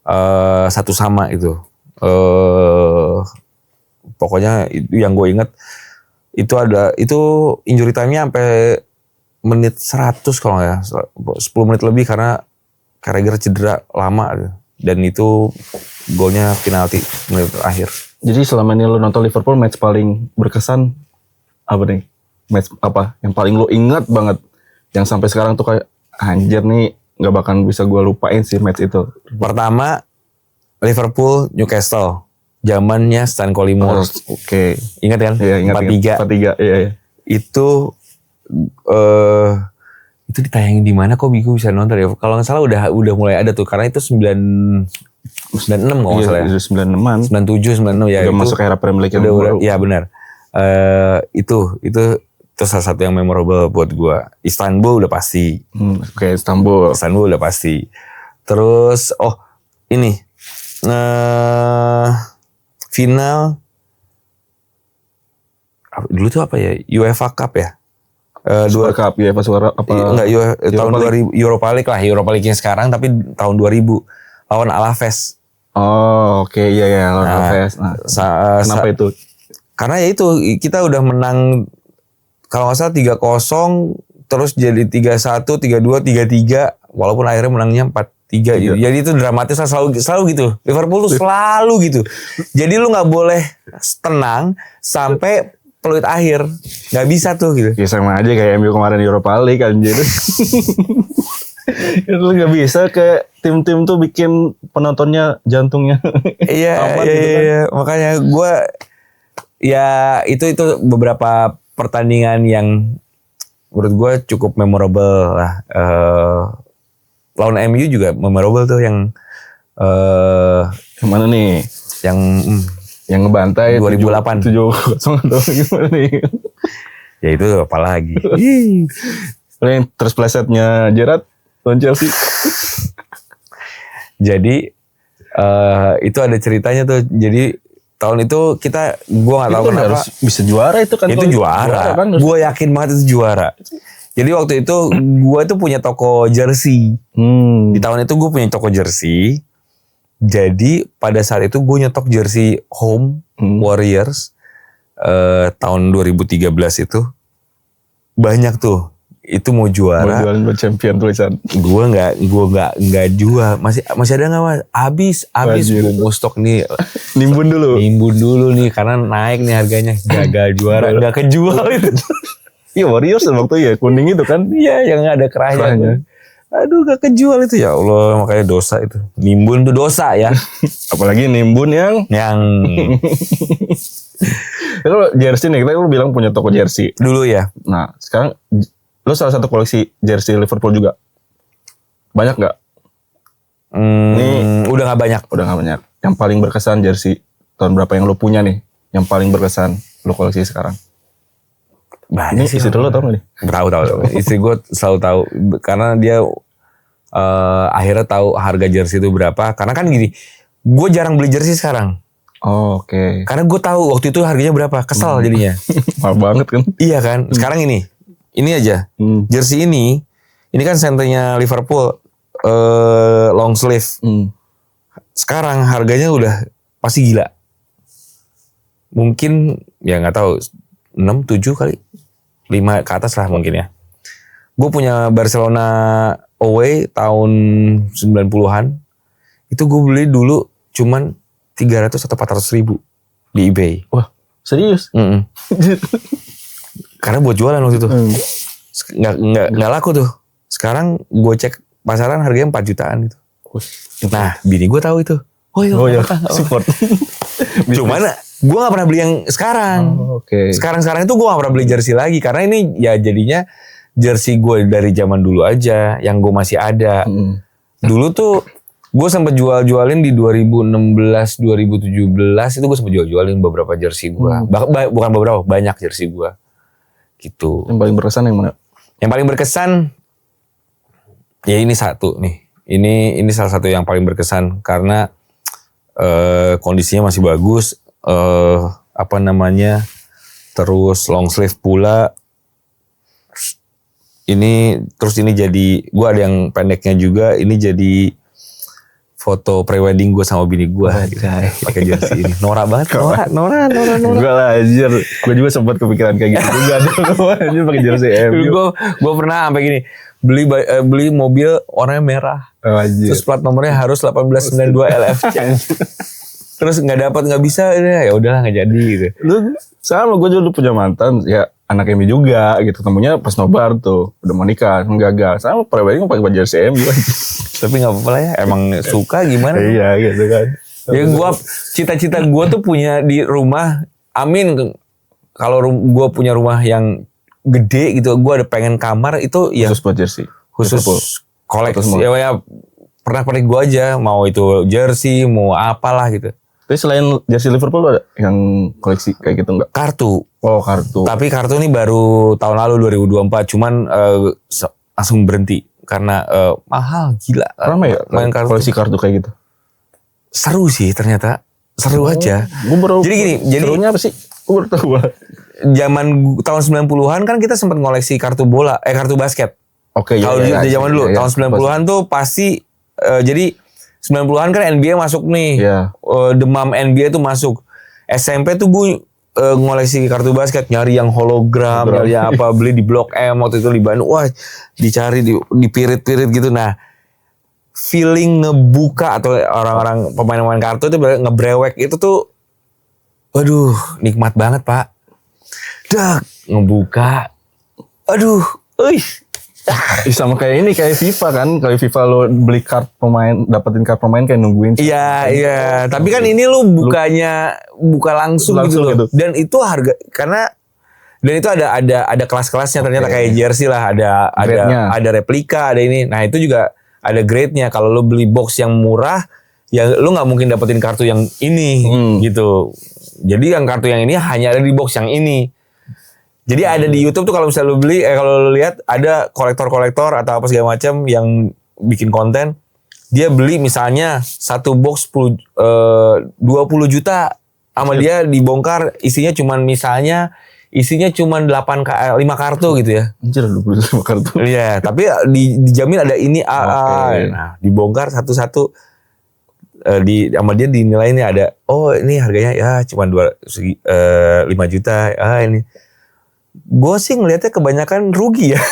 1-1 itu. Pokoknya yang gue inget itu injury time-nya sampai menit 100 kalau nggak ya, 10 menit lebih karena Carragher cedera lama dan itu golnya penalti menit akhir. Jadi selama ini lo nonton Liverpool, match paling berkesan apa nih? Match apa yang paling lo ingat banget yang sampai sekarang tuh kayak anjir nih nggak bakal bisa gue lupain sih match itu? Pertama Liverpool Newcastle zamannya Stan Collymore. Oke. Ingat kan? Iya, ingat. 4-3. Iya. Itu ditayangin di mana kok Bigo bisa nonton ya? Kalau nggak salah udah mulai ada tuh karena itu 96 kalau nggak salah ya. 96-an. 97 96 ya. Udah masuk era Premier League yang baru. Iya benar. Itu salah satu yang memorable buat gua. Istanbul udah pasti. Oke, Istanbul udah pasti. Terus ini final dulu tuh apa ya? UEFA Cup ya? Super Cup ya, pas suara apa? Enggak, tahun 2000 Europa League lah, Europa League yang sekarang tapi tahun 2000 lawan Alaves. Oh, oke, iya lawan Alaves. Nah, kenapa itu? Karena ya itu kita udah menang kalau nggak salah 3-0 terus jadi 3-1, 3-2, 3-3 walaupun akhirnya menangnya 4-3 gitu. Jadi itu dramatis lah, selalu gitu. Liverpool tuh selalu gitu. Jadi lu nggak boleh tenang sampai peluit akhir, nggak bisa tuh gitu. Ya sama aja kayak MU kemarin di Europa League anjir. Lu nggak bisa ke tim-tim tuh bikin penontonnya jantungnya. Iya, makanya gue ya itu beberapa pertandingan yang menurut gue cukup memorable lah. Lawan MU juga memorable tuh yang mana nih? Yang ngebantai 2008 7-0 atau gimana nih? Ya itu apalagi. Yang terus plesetnya Gerrard lawan Chelsea. Jadi itu ada ceritanya tuh. Jadi tahun itu gue nggak tahu kenapa harus bisa juara itu kan. Itu juara kan, gue yakin banget itu juara. Jadi waktu itu gue tuh punya toko jersey. Di tahun itu gue punya toko jersey. Jadi pada saat itu gue nyetok jersey home Warriors tahun 2013 itu banyak tuh. Itu mau juara. Mau jualan buat champion tulisan. Gue nggak jual. Masih ada nggak mas? Habis gue mau stok nih. Nimbun dulu nih karena naik nih harganya. Gagal juara, nggak kejual itu. Iya Warriors waktu ya kuning itu kan. Iya yang ada kerahnya. Aduh gak kejual itu ya Allah, makanya dosa itu. Nimbun tuh dosa ya. Apalagi nimbun yang Kalau jersey nih, lu bilang punya toko jersey dulu ya. Nah, sekarang lu salah satu koleksi jersey Liverpool juga. Banyak nggak? Udah nggak banyak. Udah nggak banyak. Yang paling berkesan jersey tahun berapa yang lu punya nih? Yang paling berkesan lu koleksi sekarang? Banyak ini sih. Istri lu tau gak nih? Tahu. Istri gue selalu tahu karena dia akhirnya tahu harga jersey itu berapa. Karena kan gini, gue jarang beli jersey sekarang. Oh, oke. Karena gue tahu waktu itu harganya berapa, kesel jadinya. Mahal banget kan? Iya kan. Sekarang ini aja jersey ini kan senternya Liverpool long sleeve. Sekarang harganya udah pasti gila. Mungkin ya nggak tahu 6, 7 kali. 5 ke atas lah mungkin ya. Gue punya Barcelona away tahun 90-an. Itu gue beli dulu cuman 300 atau 400 ribu di eBay. Wah, serius? Karena buat jualan waktu itu. Nggak laku tuh. Sekarang gue cek pasaran harganya 4 jutaan gitu. Nah, bini gue tahu itu. Oh iya, support. Cuman gue gak pernah beli yang sekarang. Sekarang itu gue gak pernah beli jersey lagi. Karena ini ya jadinya jersey gue dari zaman dulu aja. Yang gue masih ada. Dulu tuh gue sempat jualin di 2016, 2017. Itu gue sempat jualin beberapa jersey gue. Bukan beberapa, banyak jersey gue. Gitu. Yang paling berkesan yang mana? Yang paling berkesan, ya ini satu nih. Ini salah satu yang paling berkesan. Karena kondisinya masih bagus. Terus long sleeve pula. Ini jadi, gue ada yang pendeknya juga. Ini jadi foto prewedding gue sama bini gue. Pakai jersey ini. Norak banget. Norak. Gue lah anjir. Gue juga sempat kepikiran kayak gitu juga. Anjir pakai jersey MU. Gue pernah sampai gini. Beli mobil warnanya merah. Terus plat nomornya harus 1892 LFC. Terus nggak bisa, ya udahlah nggak jadi gitu. Lu sama gue dulu punya mantan ya anak MU juga gitu, temunya pas nobar tuh udah mau nikah gagal sama prewedding pakai baju jersey MU. Tapi nggak apa-apa lah ya, emang suka gimana? Iya gitu kan. Ya gue cita-cita gue tuh punya di rumah, amin kalau gue punya rumah yang gede gitu, gue ada pengen kamar itu ya khusus buat jersey, khusus koleksi ya pernah gue aja, mau itu jersey mau apalah gitu. Tapi selain jersey Liverpool ada yang koleksi kayak gitu enggak? Kartu. Oh, kartu. Tapi kartu ini baru tahun lalu 2024, cuman langsung berhenti karena mahal, gila. Ramai ya main kartu. Koleksi kartu kayak gitu? Seru sih ternyata, seru aja. Jadi gini, serunya apa sih? Gue baru tahu. Zaman tahun 90-an kan kita sempat ngoleksi kartu bola, kartu basket. Oke, kalau di zaman dulu, tahun 90-an tuh pasti jadi 90-an kan NBA masuk nih. Demam NBA tuh masuk. SMP tuh gue ngoleksi kartu basket, nyari yang hologram, nyari yang apa, beli di Blok M waktu itu di Bandung. Wah, dicari di pirit-pirit gitu. Nah, feeling ngebuka atau orang-orang pemain-pemain kartu itu ngebrewek itu tuh waduh, nikmat banget, Pak. Ngebuka. Aduh, sama kayak ini, kayak FIFA kan. Kalau FIFA lo beli kart pemain, dapetin kart pemain kayak nungguin. Iya. Tapi kan ini lo buka langsung gitu loh. Gitu. Dan itu harga, karena dan itu ada kelas-kelasnya ternyata kayak jersey lah, ada replika, ada ini. Nah, itu juga ada grade-nya. Kalau lo beli box yang murah, ya lo nggak mungkin dapetin kartu yang ini gitu. Jadi yang kartu yang ini hanya ada di box yang ini. Jadi ada di YouTube tuh kalau misalnya lu beli, kalau lu lihat ada kolektor-kolektor atau apa segala macam yang bikin konten, dia beli misalnya satu box 20 juta, sama dia dibongkar isinya cuman 5 kartu gitu ya. Anjir 25 kartu. Iya, tapi dijamin ada ini AA. Nah, dibongkar satu-satu, sama dia dinilainya ada, oh ini harganya ya cuman 5 juta, ini. Gue sih ngelihatnya kebanyakan rugi ya.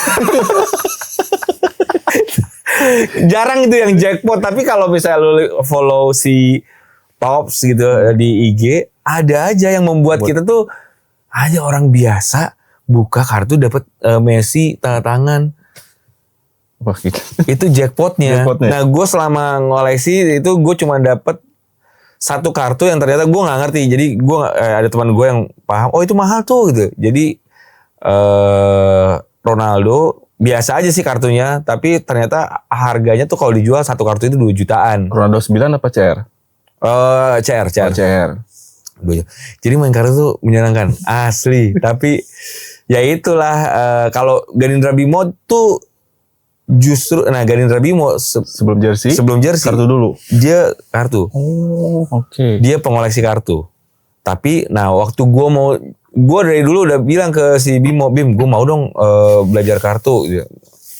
Jarang itu yang jackpot. Tapi kalau misalnya lu follow si Tops gitu di IG, ada aja yang membuat kita tuh aja orang biasa buka kartu dapat Messi tanda tangan. Wah, gitu. Itu jackpotnya. Nah, gue selama ngoleksi itu gue cuma dapat satu kartu yang ternyata gue nggak ngerti. Jadi gue ada teman gue yang paham. Oh itu mahal tuh gitu. Jadi Ronaldo biasa aja sih kartunya, tapi ternyata harganya tuh kalau dijual satu kartu itu 2 jutaan. Ronaldo 9 apa CR? CR. Oh, CR. Jadi main kartu tuh menyenangkan, asli. Tapi ya itulah kalau Ganindra Bimo tuh justru, Ganindra Bimo sebelum jersey kartu dulu. Dia kartu. Oh, oke. Dia pengoleksi kartu. Tapi waktu gue dari dulu udah bilang ke si Bim, gue mau dong belajar kartu.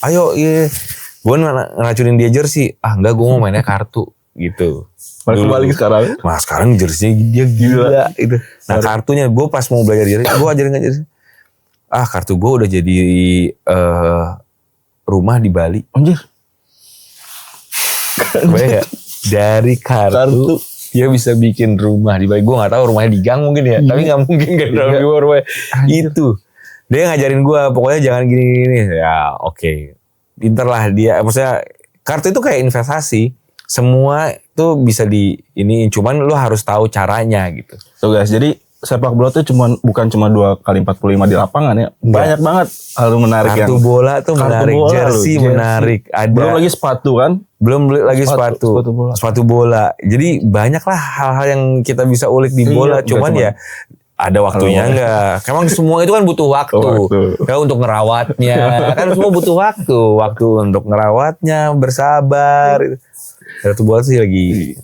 Ayo, iya. Gue ngeracunin dia jersey. Enggak, gue mau mainnya kartu gitu. Kembali sekarang. Nah sekarang jersey dia gila itu. Nah kartunya gue pas mau belajar jersey, gue ajarin jersey. Kartu gue udah jadi rumah di Bali. Anjir. Kebayang gak? Dari kartu dia bisa bikin rumah di Bali. Gue gak tahu rumahnya di gang mungkin ya. Tapi gak mungkin kan rumahnya. Itu. Dia ngajarin gue pokoknya jangan gini-gini. Ya oke. Pinter lah dia. Maksudnya kartu itu kayak investasi. Semua itu bisa cuman lu harus tahu caranya gitu. So guys, jadi sepak bola tuh bukan cuma 2 kali 45 di lapangan ya. Banyak banget hal menarik kartu bola tuh menarik, jersey menarik. Ada belum lagi sepatu kan? Belum lagi sepatu bola. Jadi banyak lah hal-hal yang kita bisa ulik di bola. Cuman ya ada waktunya enggak. Emang semua itu kan butuh waktu. Kayak untuk ngerawatnya. Kan semua butuh waktu. Waktu untuk ngerawatnya, bersabar. Kartu bola sih lagi.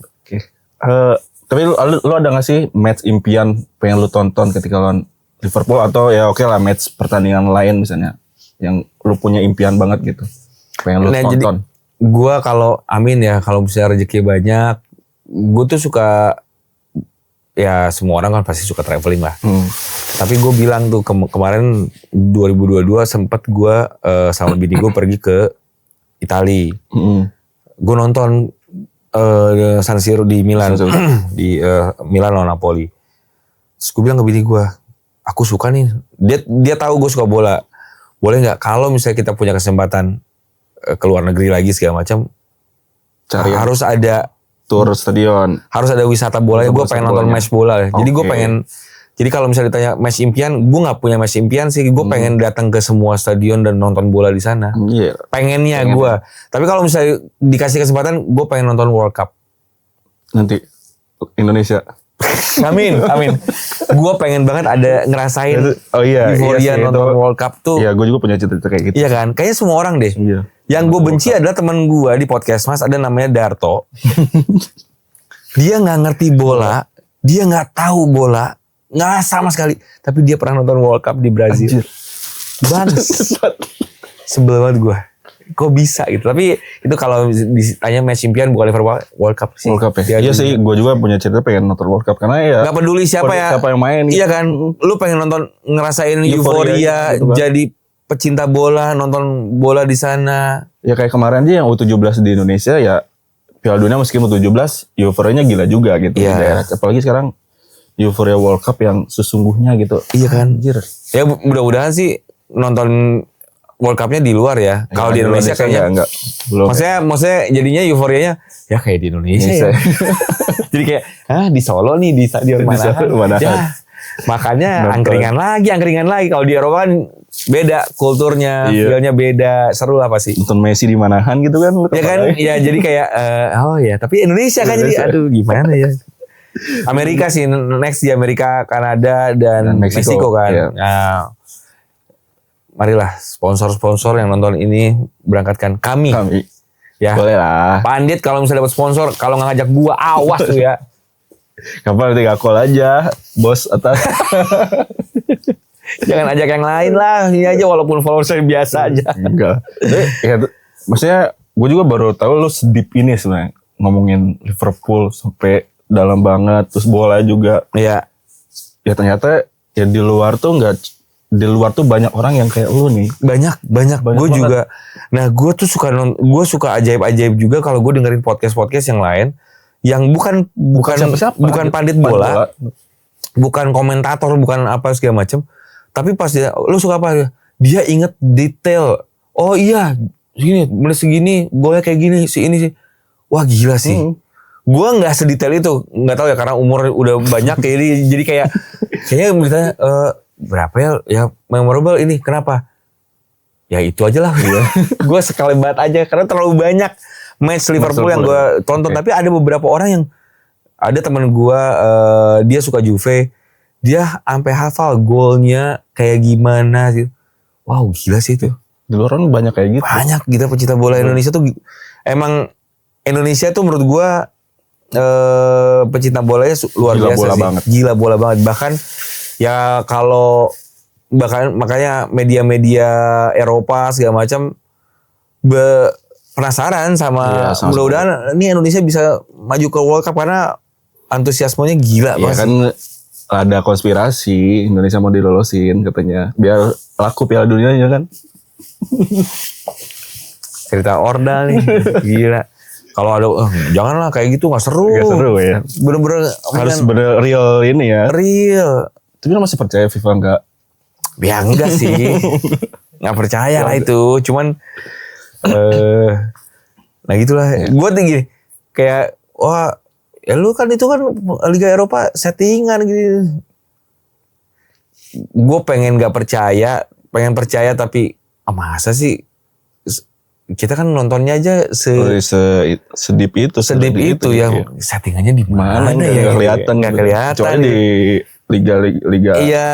Tapi lu ada gak sih match impian pengen lu tonton ketika lawan Liverpool, atau ya oke lah match pertandingan lain misalnya yang lu punya impian banget gitu pengen lu tonton? Gue kalau kalau misalnya rezeki banyak, gue tuh suka, ya semua orang kan pasti suka traveling lah. Tapi gue bilang tuh kemarin 2022 sempet gue sama bini gue pergi ke Itali. Gue nonton San Siro di Milan, di Milan lawan Napoli. Terus gue bilang ke bini gue, aku suka nih. Dia tahu gue suka bola. Boleh nggak kalau misalnya kita punya kesempatan ke luar negeri lagi segala macam, harus ada tour stadion, harus ada wisata bola. Gue pengen nonton match bola. Jadi gue pengen. Jadi kalau misalnya ditanya match impian, gue nggak punya match impian sih. Gue pengen datang ke semua stadion dan nonton bola di sana. Pengennya gue. Tapi kalau misalnya dikasih kesempatan, gue pengen nonton World Cup. Nanti Indonesia. Amin. Gue pengen banget ada ngerasain euforia nonton World Cup tuh. Iya, gue juga punya cita-cita kayak gitu. Iya kan? Kayaknya semua orang deh. Iya. Yang gue benci adalah teman gue di podcast Mas, ada namanya Darto. Dia nggak ngerti bola, dia nggak tahu bola. Nggak sama sekali. Tapi dia pernah nonton World Cup di Brazil. Bagus. Sebel banget gue. Kok bisa gitu. Tapi itu kalau ditanya match impian bukan Liverpool, World Cup sih. World Cup ya? Iya sih, gue juga punya cerita pengen nonton World Cup. Karena ya gak peduli siapa yang main. Iya kan. Lu pengen nonton, ngerasain euforia gitu kan. Jadi pecinta bola, nonton bola di sana. Ya kayak kemarin aja yang U17 di Indonesia ya, Piala Dunia meskipun U17, euforianya gila juga gitu. Iya. Apalagi sekarang euforia World Cup yang sesungguhnya gitu. Iya kan. Anjir. Ya mudah-mudahan sih nonton World Cup-nya di luar ya. Kalau di Indonesia kayaknya enggak. Belum. Maksudnya jadinya euforianya ya kayak di Indonesia ya. Jadi kayak di Solo nih di Stadion Manahan. Ya, makanya angkringan lagi. Kalau di Eropa kan beda kulturnya, feelnya beda, seru lah pasti. Nonton Messi di Manahan gitu kan. Ya kan, ya jadi kayak tapi Indonesia kan jadi aduh gimana ya. Amerika sih next di Amerika, Kanada dan Meksiko kan. Iya. Nah, marilah sponsor-sponsor yang nonton ini berangkatkan kami. Ya. Boleh lah. Pandit kalau misalnya dapat sponsor, kalau nggak ngajak gua awas tuh ya. Kapan nanti gak call aja, bos atas. Jangan ajak yang lain lah, ini aja walaupun followersnya biasa aja. Enggak. Ya, maksudnya gue juga baru tahu lu sedip ini sebenarnya ngomongin Liverpool sampai dalam banget, terus bola juga. Iya. Ya ternyata ya di luar tuh banyak orang yang kayak lu nih. Banyak gue juga. Nah, gue suka ajaib-ajaib juga kalau gue dengerin podcast yang lain yang bukan pandit bola, bukan komentator, bukan apa segala macam. Tapi pas lu suka apa? Dia inget detail. Oh iya, mulai segini, golnya kayak gini, si ini sih. Wah gila sih. Gue nggak sedetail itu, nggak tahu ya karena umur udah banyak jadi kayaknya beritanya berapa ya memorable ini kenapa? Ya itu aja lah gue. Gue sekali banget aja karena terlalu banyak match Liverpool yang gue tonton. Tapi ada beberapa orang yang ada teman gue dia suka Juve, dia sampai hafal golnya kayak gimana sih. Wow gila sih itu. Di luar banyak kayak gitu. Banyak kita pecinta bola Indonesia tuh emang Indonesia tuh menurut gue pecinta bolanya luar Gila biasa bola sih. banget. Gila bola banget. Bahkan ya kalau makanya media-media Eropa segala macam penasaran sama mudah-mudahan ini Indonesia bisa maju ke World Cup karena antusiasmenya gila banget. Kan ada konspirasi Indonesia mau dilolosin katanya biar laku Piala Dunianya kan. Cerita Orda nih gila. Kalau ada janganlah kayak gitu nggak seru. Gak seru ya. Bener-bener harus bener real ini ya. Real. Tapi lo masih percaya FIFA enggak? Ya enggak sih. Nggak percaya lah itu. Cuman nah gitulah. Gue tinggi kayak wah ya lu kan itu kan Liga Eropa settingan gitu. Gue pengen nggak percaya, pengen percaya tapi masa sih kita kan nontonnya aja sedip itu ya settingannya di mana ya nggak kelihatan kecuali di liga iya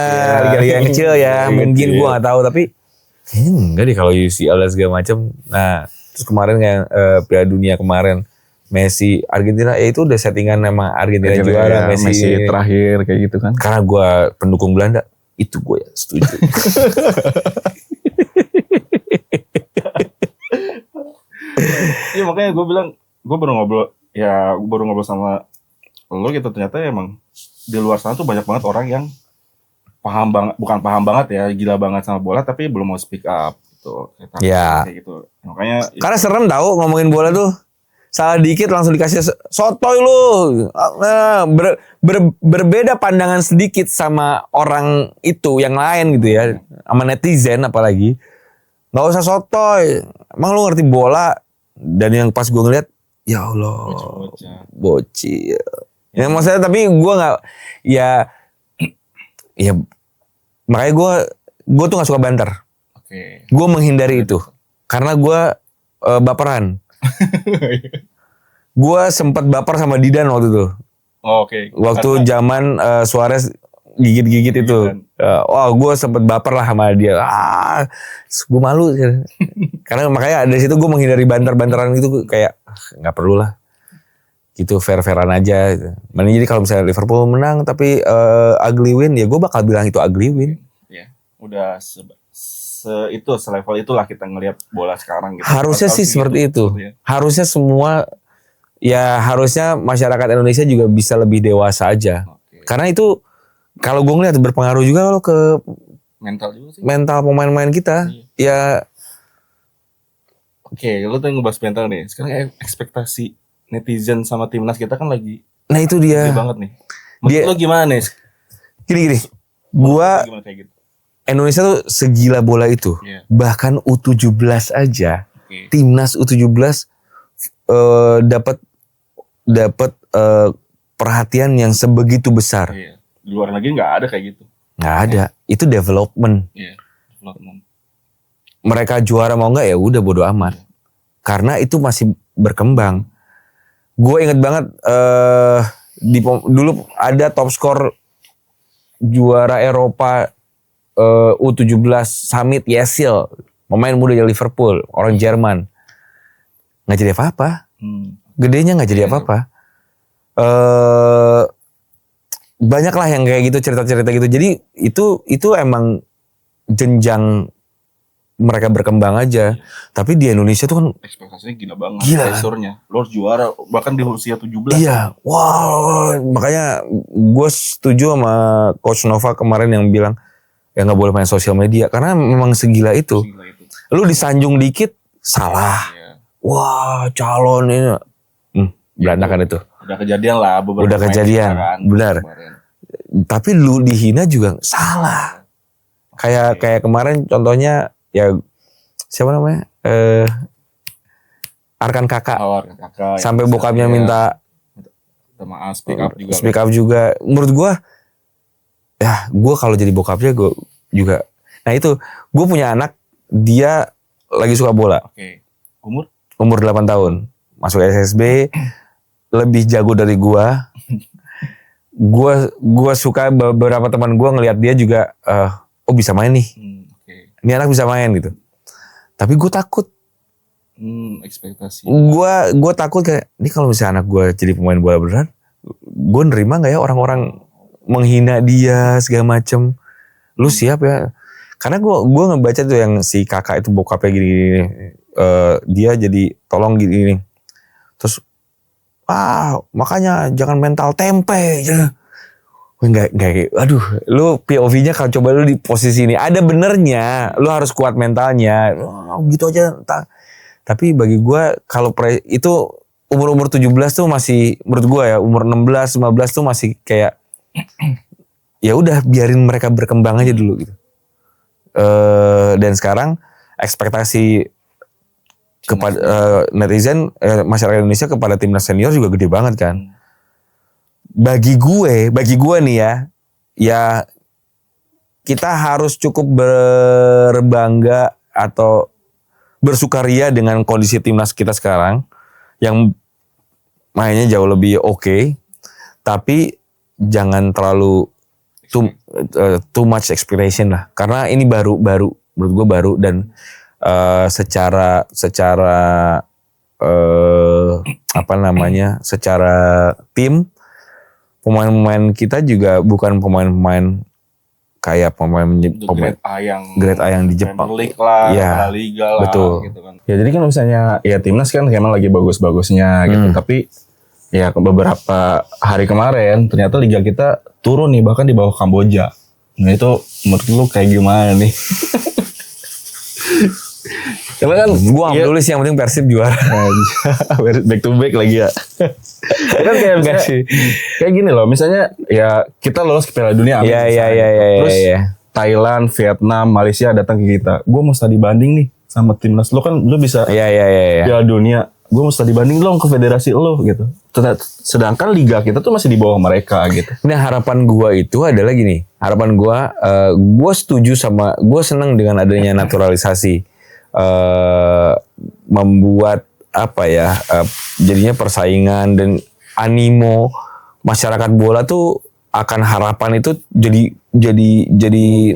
liga yang kecil ya mungkin gue nggak tahu tapi kayaknya enggak deh kalau UCL dan segala macam. Nah terus kemarin kayak Piala Dunia kemarin Messi Argentina itu udah settingan sama Argentina juara ya, Messi terakhir kayak gitu kan karena gue pendukung Belanda itu gue ya setuju. Iya makanya gue bilang gue baru ngobrol sama lo gitu ternyata emang di luar sana tuh banyak banget orang yang bukan paham banget ya gila banget sama bola tapi belum mau speak up gitu. Ya. Kayak gitu. Makanya karena serem tahu ngomongin bola tuh salah dikit langsung dikasih sotoy lu. Berbeda pandangan sedikit sama orang itu yang lain gitu ya sama netizen apalagi. Nggak usah sotoy. Emang lu ngerti bola? Dan yang pas gue ngeliat, ya Allah, bocil. Ya maksudnya tapi gue nggak, ya makanya gue tuh nggak suka banter. Gue menghindari itu karena gue baperan. Gue sempat baper sama Didan waktu itu. Waktu zaman Suarez gigit-gigit itu. Wah gue sempet baper lah sama dia. Gue malu. Karena makanya dari situ gue menghindari banter-banteran gitu. Kayak gak perlu lah. Gitu fair-fairan aja. Jadi kalau misalnya Liverpool menang tapi ugly win. Ya gue bakal bilang itu ugly win. Ya udah selevel itulah kita ngelihat bola sekarang gitu. Harusnya sih seperti itu. Ya. Harusnya semua. Ya harusnya masyarakat Indonesia juga bisa lebih dewasa aja. Karena itu kalau gue ngeliat berpengaruh juga loh ke mental juga sih. Mental pemain-pemain kita. Ya. Oke, lo tuh ngebahas mental nih. Sekarang ekspektasi netizen sama timnas kita kan lagi. Nah itu dia. Banget nih. Menurut lo gimana nih? Gini. Gua gitu? Indonesia tuh segila bola itu. Bahkan U17 aja. Timnas U17 dapat perhatian yang sebegitu besar. Di luar negeri nggak ada kayak gitu. Nggak ada. Itu development. Development. Mereka juara mau nggak ya udah bodo amat. Karena itu masih berkembang. Gue inget banget dulu ada top skor juara Eropa U17 Summit Yesil. Pemain muda dari Liverpool, orang Jerman. Nggak jadi apa-apa. Gedenya nggak jadi apa-apa. Banyak lah yang kayak gitu cerita-cerita gitu. Jadi itu emang jenjang mereka berkembang aja. Tapi di Indonesia tuh kan ekspektasinya gila banget. Pressure-nya. Lo harus juara bahkan di usia 17. Iya. Wow. Makanya gue setuju sama Coach Nova kemarin yang bilang ya nggak boleh main sosial media karena memang segila itu. Lu disanjung dikit salah. Wah calon ini. Berantakan itu. Udah kejadian lah beberapa. Udah kejadian, benar. Tapi lu dihina juga salah. Kayak kemarin contohnya ya siapa namanya? Arkan Kakak. Arkan Kakak. Sampai bokapnya minta Minta maaf, speak up juga. Speak up juga. Menurut gue, ya gue kalau jadi bokapnya gue juga. Nah itu, gue punya anak, dia lagi suka bola. Oke. Umur 8 tahun. Masuk SSB, lebih jago dari gue. Gue suka beberapa teman gue ngelihat dia juga, oh bisa main nih. Ini anak bisa main gitu. Tapi gue takut. Ekspektasi. Gue takut kayak, ini kalau misalnya anak gue jadi pemain bola beneran, gue nerima nggak ya orang-orang menghina dia segala macem. Lu siap ya? Karena gue ngebaca tuh yang si kakak itu bokapnya gini, dia jadi tolong gini. Terus, makanya jangan mental tempe. Enggak, aduh, lu POV-nya kalau coba lu di posisi ini, ada benernya, lu harus kuat mentalnya, gitu aja. Tapi bagi gue, kalau itu umur 17 tuh masih, menurut gue ya, umur 16, 15 tuh masih kayak, ya udah biarin mereka berkembang aja dulu gitu. Dan sekarang ekspektasi kepada netizen, masyarakat Indonesia kepada timnas senior juga gede banget kan. Bagi gue nih ya kita harus cukup berbangga atau bersukaria dengan kondisi timnas kita sekarang yang mainnya jauh lebih oke, tapi jangan terlalu too much expectation lah, karena ini baru menurut gue baru dan secara tim pemain-pemain kita juga bukan pemain-pemain kayak pemain grade A yang di Jepang. Premier League lah, ya, Liga lah, betul. Gitu kan. Ya jadi kan misalnya ya timnas kan memang lagi bagus-bagusnya gitu, tapi ya beberapa hari kemarin ternyata liga kita turun nih, bahkan di bawah Kamboja. Nah itu menurut lu kayak gimana nih? Karena kan gua nggak peduli sih, yang penting Persib juara. Back to back lagi ya. Kan kayak misalnya, kayak gini loh, misalnya ya kita lolos ke Piala Dunia. Terus Thailand, Vietnam, Malaysia datang ke kita. Gue mau studi banding nih sama timnas. Lo kan lo bisa Piala Dunia. Gue mau studi banding lo ke federasi lo gitu. Sedangkan liga kita tuh masih di bawah mereka gitu. Nah harapan gue itu adalah gini. Harapan gue setuju sama, gue senang dengan adanya naturalisasi. Membuat jadinya persaingan dan animo masyarakat bola tuh akan harapan itu jadi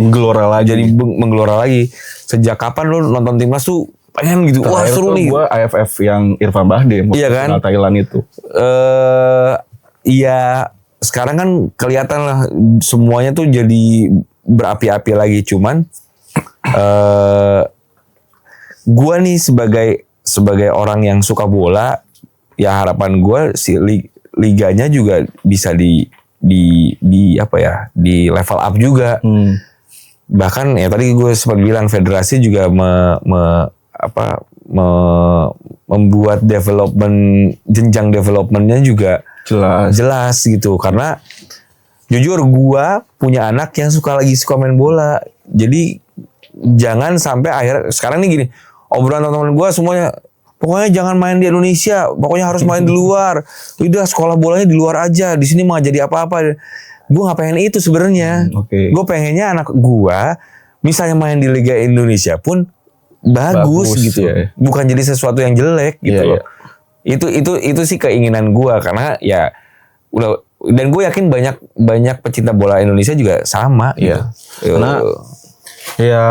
menggelora lagi. Sejak kapan lu nonton timnas tuh pengen gitu? Wah seru nih. Gue AFF yang Irfan Bahdim. Iya kan? Thailand itu. Iya sekarang kan kelihatan lah semuanya tuh jadi berapi-api lagi. Cuman gue nih sebagai orang yang suka bola, ya harapan gue si liganya juga bisa di level up juga. Bahkan ya tadi gue sempat bilang federasi juga membuat jenjang developmentnya juga jelas gitu. Karena jujur gue punya anak yang suka main bola, jadi jangan sampai sekarang nih gini. Obrolan teman-teman gue semuanya, pokoknya jangan main di Indonesia, pokoknya harus main di luar. Udah sekolah bolanya di luar aja, di sini mah jadi apa-apa. Gue nggak pengen itu sebenarnya. Gue pengennya anak gue, misalnya main di Liga Indonesia pun bagus gitu, bukan jadi sesuatu yang jelek gitu loh. Itu sih keinginan gue, karena ya udah, dan gue yakin banyak pecinta bola Indonesia juga sama. Iya. Karena ya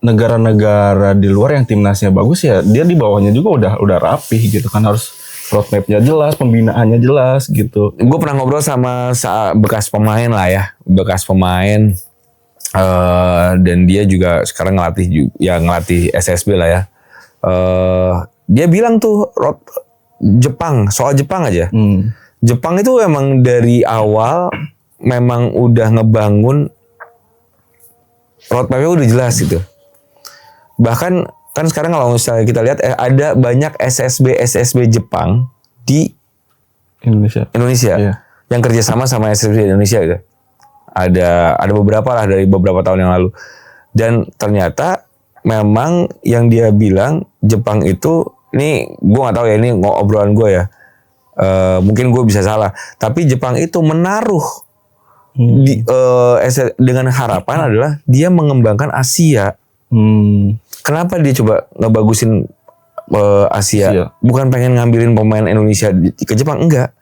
negara-negara di luar yang timnasnya bagus ya dia di bawahnya juga udah rapih gitu kan, harus roadmapnya jelas, pembinaannya jelas gitu. Gue pernah ngobrol sama bekas pemain lah ya, dan dia juga sekarang ngelatih SSB lah ya. Dia bilang tuh soal Jepang aja. Jepang itu emang dari awal memang udah ngebangun roadmapnya udah jelas gitu. Bahkan kan sekarang kalau misalnya kita lihat ada banyak SSB Jepang di Indonesia yang kerjasama sama SSB Indonesia gitu. Ada beberapa lah dari beberapa tahun yang lalu, dan ternyata memang yang dia bilang Jepang itu, ini gue nggak tahu ya, ini obrolan gue ya, Mungkin gue bisa salah. Tapi Jepang itu menaruh dengan harapan adalah dia mengembangkan Asia. Kenapa dia coba ngebagusin Asia? Bukan pengen ngambilin pemain Indonesia ke Jepang, enggak.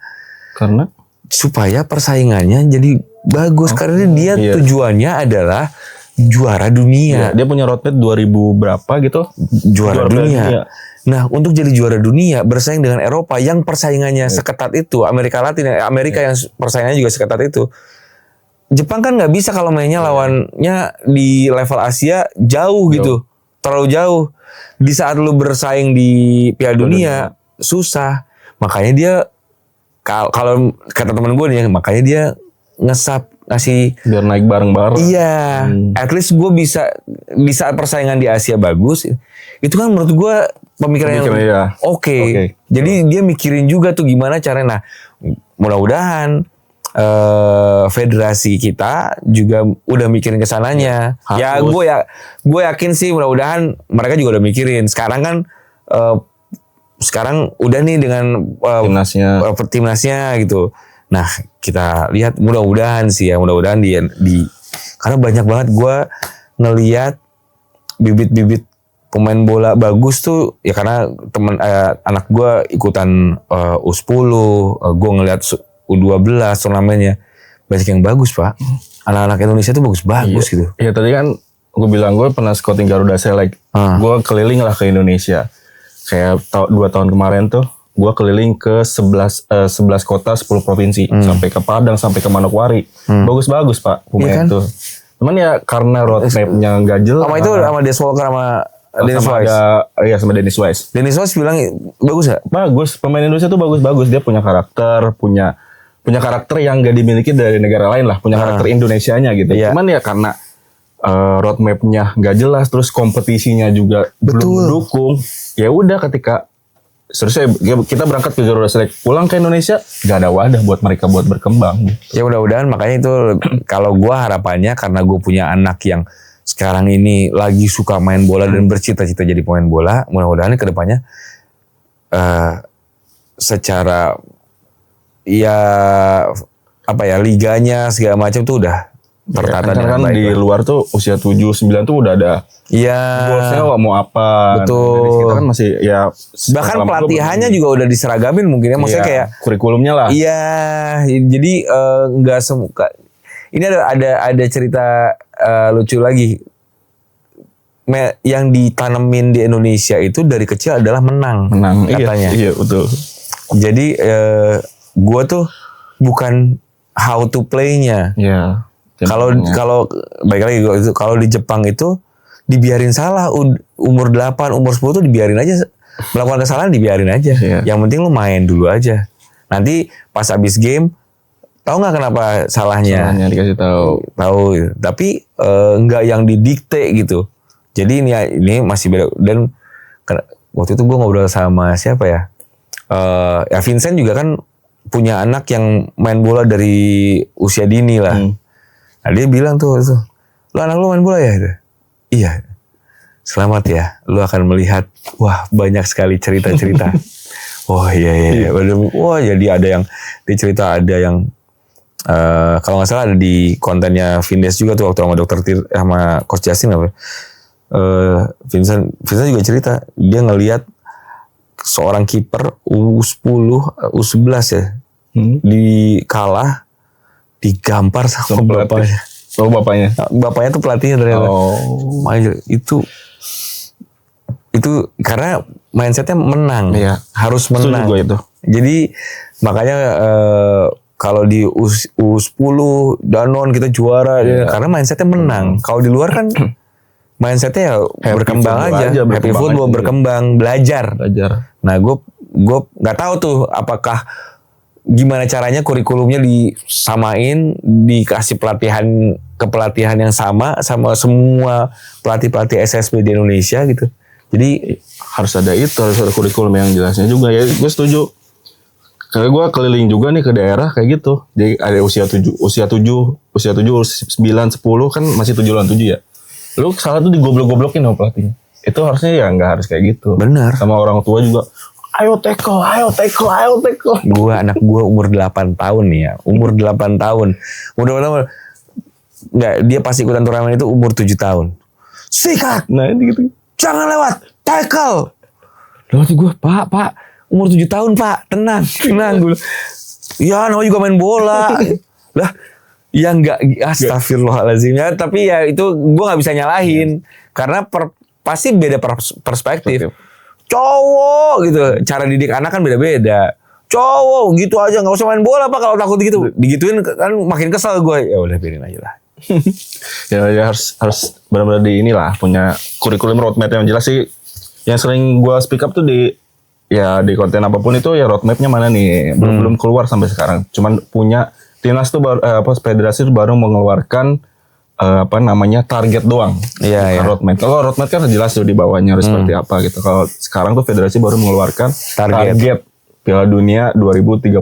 Karena supaya persaingannya jadi bagus, karena dia tujuannya adalah juara dunia. Dia punya roadmap 2000 berapa gitu, juara dunia. Nah, untuk jadi juara dunia bersaing dengan Eropa yang persaingannya seketat itu, Amerika yang persaingannya juga seketat itu. Jepang kan nggak bisa kalau mainnya lawannya di level Asia jauh gitu, terlalu jauh. Di saat lu bersaing di Piala Dunia susah. Makanya dia kalau kata teman gue nih, makanya dia ngasih biar naik bareng-bareng. Iya, at least gue bisa di saat persaingan di Asia bagus, itu kan menurut gue pemikiran yang oke. Jadi dia mikirin juga tuh gimana caranya. Nah, mudah-mudahan federasi kita juga udah mikirin kesananya. Ya gue yakin sih, mudah-mudahan mereka juga udah mikirin. Sekarang kan sekarang udah nih dengan timnasnya gitu. Nah, kita lihat mudah-mudahan karena banyak banget gue ngelihat bibit-bibit pemain bola bagus tuh ya, karena anak gue ikutan U10, gue ngelihat U12 turnamennya banyak yang bagus, Pak. Anak-anak Indonesia tuh bagus-bagus gitu. Iya, tadi kan gue bilang gue pernah scouting Garuda Select. Gue keliling lah ke Indonesia. Kayak 2 tahun kemarin tuh gue keliling ke 11 kota 10 provinsi, sampai ke Padang, sampai ke Manokwari. Bagus-bagus, Pak, pemain tuh. Cuman ya karena roadmap-nya nggak jelas. Sama itu sama Des Walker sama Dennis Wise. Iya, sama Dennis Wise. Dennis Wise bilang bagus gak? Bagus. Pemain Indonesia tuh bagus-bagus. Dia punya karakter, punya karakter yang gak dimiliki dari negara lain lah. Punya karakter Indonesianya gitu. Cuman ya karena roadmap-nya nggak jelas, terus kompetisinya juga belum mendukung. Ya udah, ketika seharusnya kita berangkat ke Garuda Select, pulang ke Indonesia gak ada wadah buat mereka buat berkembang. Ya mudah-mudahan, makanya itu kalau gue harapannya, karena gue punya anak yang sekarang ini lagi suka main bola dan bercita-cita jadi pemain bola, mudah-mudahan ke depannya secara liganya segala macam tuh udah tertata dengan baik. Di luar tuh usia 7-9 tuh udah ada. Iya. Bosnya mau apa. Betul. Kita kan masih bahkan pelatihannya juga udah diseragamin mungkin ya. Maksudnya kayak kurikulumnya lah. Iya. Jadi nggak semua. Ini ada cerita lucu lagi. Yang ditanemin di Indonesia itu dari kecil adalah menang katanya. Iya betul. Jadi gue tuh bukan how to play-nya. Iya. Kalau baik lagi, kalau di Jepang itu dibiarin salah, umur 8, umur 10 tuh dibiarin aja, melakukan kesalahan dibiarin aja. Yang penting lu main dulu aja. Nanti pas habis game, tahu nggak kenapa salahnya? Salahnya dikasih tahu. Tapi nggak yang didikte gitu. Jadi ini masih beda. Dan waktu itu gue ngobrol sama siapa ya? Vincent juga kan punya anak yang main bola dari usia dini lah. Nah, dia bilang tuh, lu anak lu main bola ya? Iya. Selamat ya, lu akan melihat, wah banyak sekali cerita-cerita. Oh iya. Wah, jadi ada yang dicerita, ada yang kalau nggak salah ada di kontennya Vindes juga tuh waktu sama sama Coach Justin apa? Vincent juga cerita, dia ngelihat seorang kiper U10, U11 ya, kalah, digampar sama bapaknya. Oh, bapaknya. Bapaknya tuh pelatihnya ternyata. Itu karena mindsetnya menang. Iya. Harus menang. Itu juga itu. Jadi makanya kalau di U10 Danon kita juara, karena mindsetnya menang. Kalau di luar kan mindsetnya berkembang aja. Happy football, berkembang, belajar. Nah, gue nggak tahu tuh apakah gimana caranya kurikulumnya disamain, dikasih pelatihan yang sama semua pelatih SSB di Indonesia gitu. Jadi harus ada kurikulum yang jelasnya juga ya. Gue setuju. Kayak gue keliling juga nih ke daerah kayak gitu. Jadi ada usia 9, 10 kan masih 7 lawan 7 ya. Lu salah tuh digoblok-goblokin sama pelatihnya. Itu harusnya ya nggak harus kayak gitu. Benar. Sama orang tua juga. ayo tackle. Anak gua umur 8 tahun nih ya. Umur 8 tahun. Mudah-mudahan enggak, dia pasti ikutan turnamen itu umur 7 tahun. Sikat. Nah, gitu. Jangan lewat, tackle. Lalu gue, Pak, umur 7 tahun, Pak. Tenang. Gue. Ya, namanya juga main bola. Lah, ya enggak, astagfirullahaladzim. Ya, tapi ya itu gue gak bisa nyalahin. Karena pasti beda perspektif. Cowok gitu. Cara didik anak kan beda-beda. Cowok gitu aja, gak usah main bola, Pak, kalau takut gitu. Digituin kan makin kesel gue. Ya udah, biarin aja lah. ya harus benar-benar di inilah punya kurikulum roadmap yang jelas sih. Yang sering gue speak up tuh di konten apapun itu ya roadmapnya mana nih belum keluar sampai sekarang. Cuman punya timnas tuh federasi tuh baru mengeluarkan target doang. Iya. Roadmap. Kalau roadmap kan jelas tuh di bawahnya harus seperti apa gitu. Kalau sekarang tuh federasi baru mengeluarkan target Piala Dunia 2034.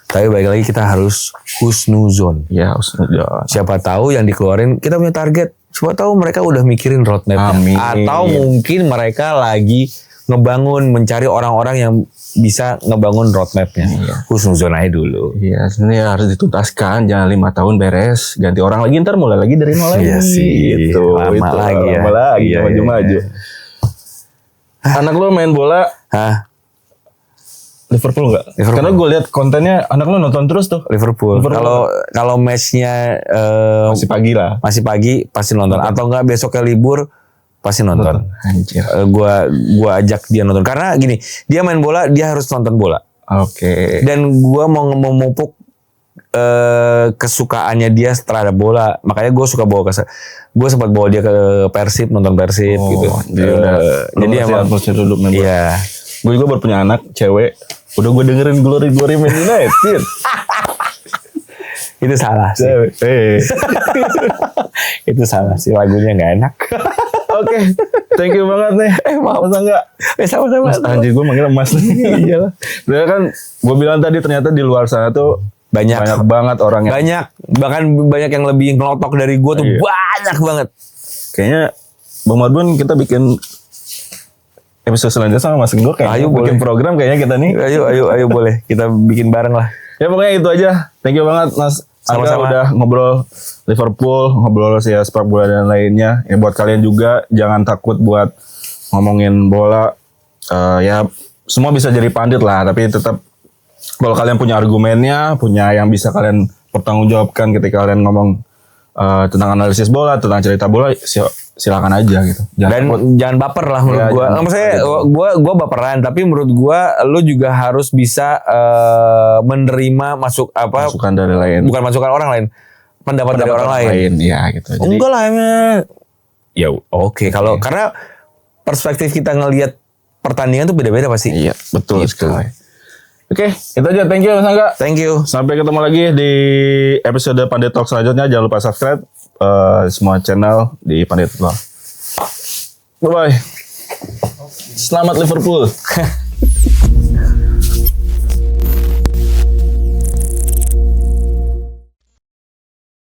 Tapi balik lagi kita harus husnuzon. Ya, husnuzon. Siapa tahu yang dikeluarin kita punya target. Siapa tahu mereka udah mikirin roadmap-nya. Amin. Atau mungkin mereka lagi ngebangun, mencari orang-orang yang bisa ngebangun roadmap-nya. Iya. Husnuzon aja dulu. Iya, sebenarnya harus dituntaskan. Jangan 5 tahun beres, ganti orang lagi, ntar mulai lagi dari nol lagi. Iya sih. Lama lagi ya. Maju-maju. Anak lo main bola? Hah? Liverpool enggak? Karena gue lihat kontennya anak lo nonton terus tuh. Liverpool. Kalau matchnya masih pagi lah. Masih pagi pasti nonton. Atau enggak besoknya libur pasti nonton. Anjir. Gua ajak dia nonton karena gini, dia main bola, dia harus nonton bola. Oke. Dan gua mau memupuk kesukaannya dia terhadap bola. Makanya gue suka gue sempat bawa dia ke Persib, nonton Persib gitu. Jadi emang iya. Gue juga baru punya anak cewek. Udah gue dengerin Glory Man United. Itu salah sih. Itu salah sih, lagunya nggak enak. Oke, thank you banget nih. Maaf enggak? Sama-sama. Mas, anjir gue manggil Mas. Iyalah. Dia kan gue bilang tadi ternyata di luar sana tuh banyak banget orang yang banyak, bahkan banyak yang lebih ngelotok dari gue tuh. Banyak banget. Kayaknya Bang Marbun kita bikin episode selanjutnya sama Mas Genggo kayak bikin program kayaknya kita nih. Ayo boleh. Kita bikin bareng lah. Ya pokoknya itu aja. Thank you banget Mas. Sama-sama. Udah ngobrol Liverpool, ngobrol sepak bola dan lainnya. Ya buat kalian juga jangan takut buat ngomongin bola. Ya semua bisa jadi pandit lah, tapi tetap kalau kalian punya argumennya, punya yang bisa kalian pertanggungjawabkan ketika kalian ngomong tentang analisis bola, tentang cerita bola, silakan aja gitu. Jangan baper lah menurut gue. Maksudnya gue baperan, tapi menurut gue lu juga harus bisa menerima masukan dari lain. Bukan masukan orang lain, pendapat dari orang lain. Ya gitu. Jadi, enggak lah emang. Ya oke. Kalau karena perspektif kita ngelihat pertandingan tuh beda-beda pasti. Iya betul sekali. Oke, itu aja. Thank you Mas Angga. Thank you. Sampai ketemu lagi di episode Pandit Talk selanjutnya. Jangan lupa subscribe semua channel di Pandit Talk. Bye-bye. Selamat Liverpool.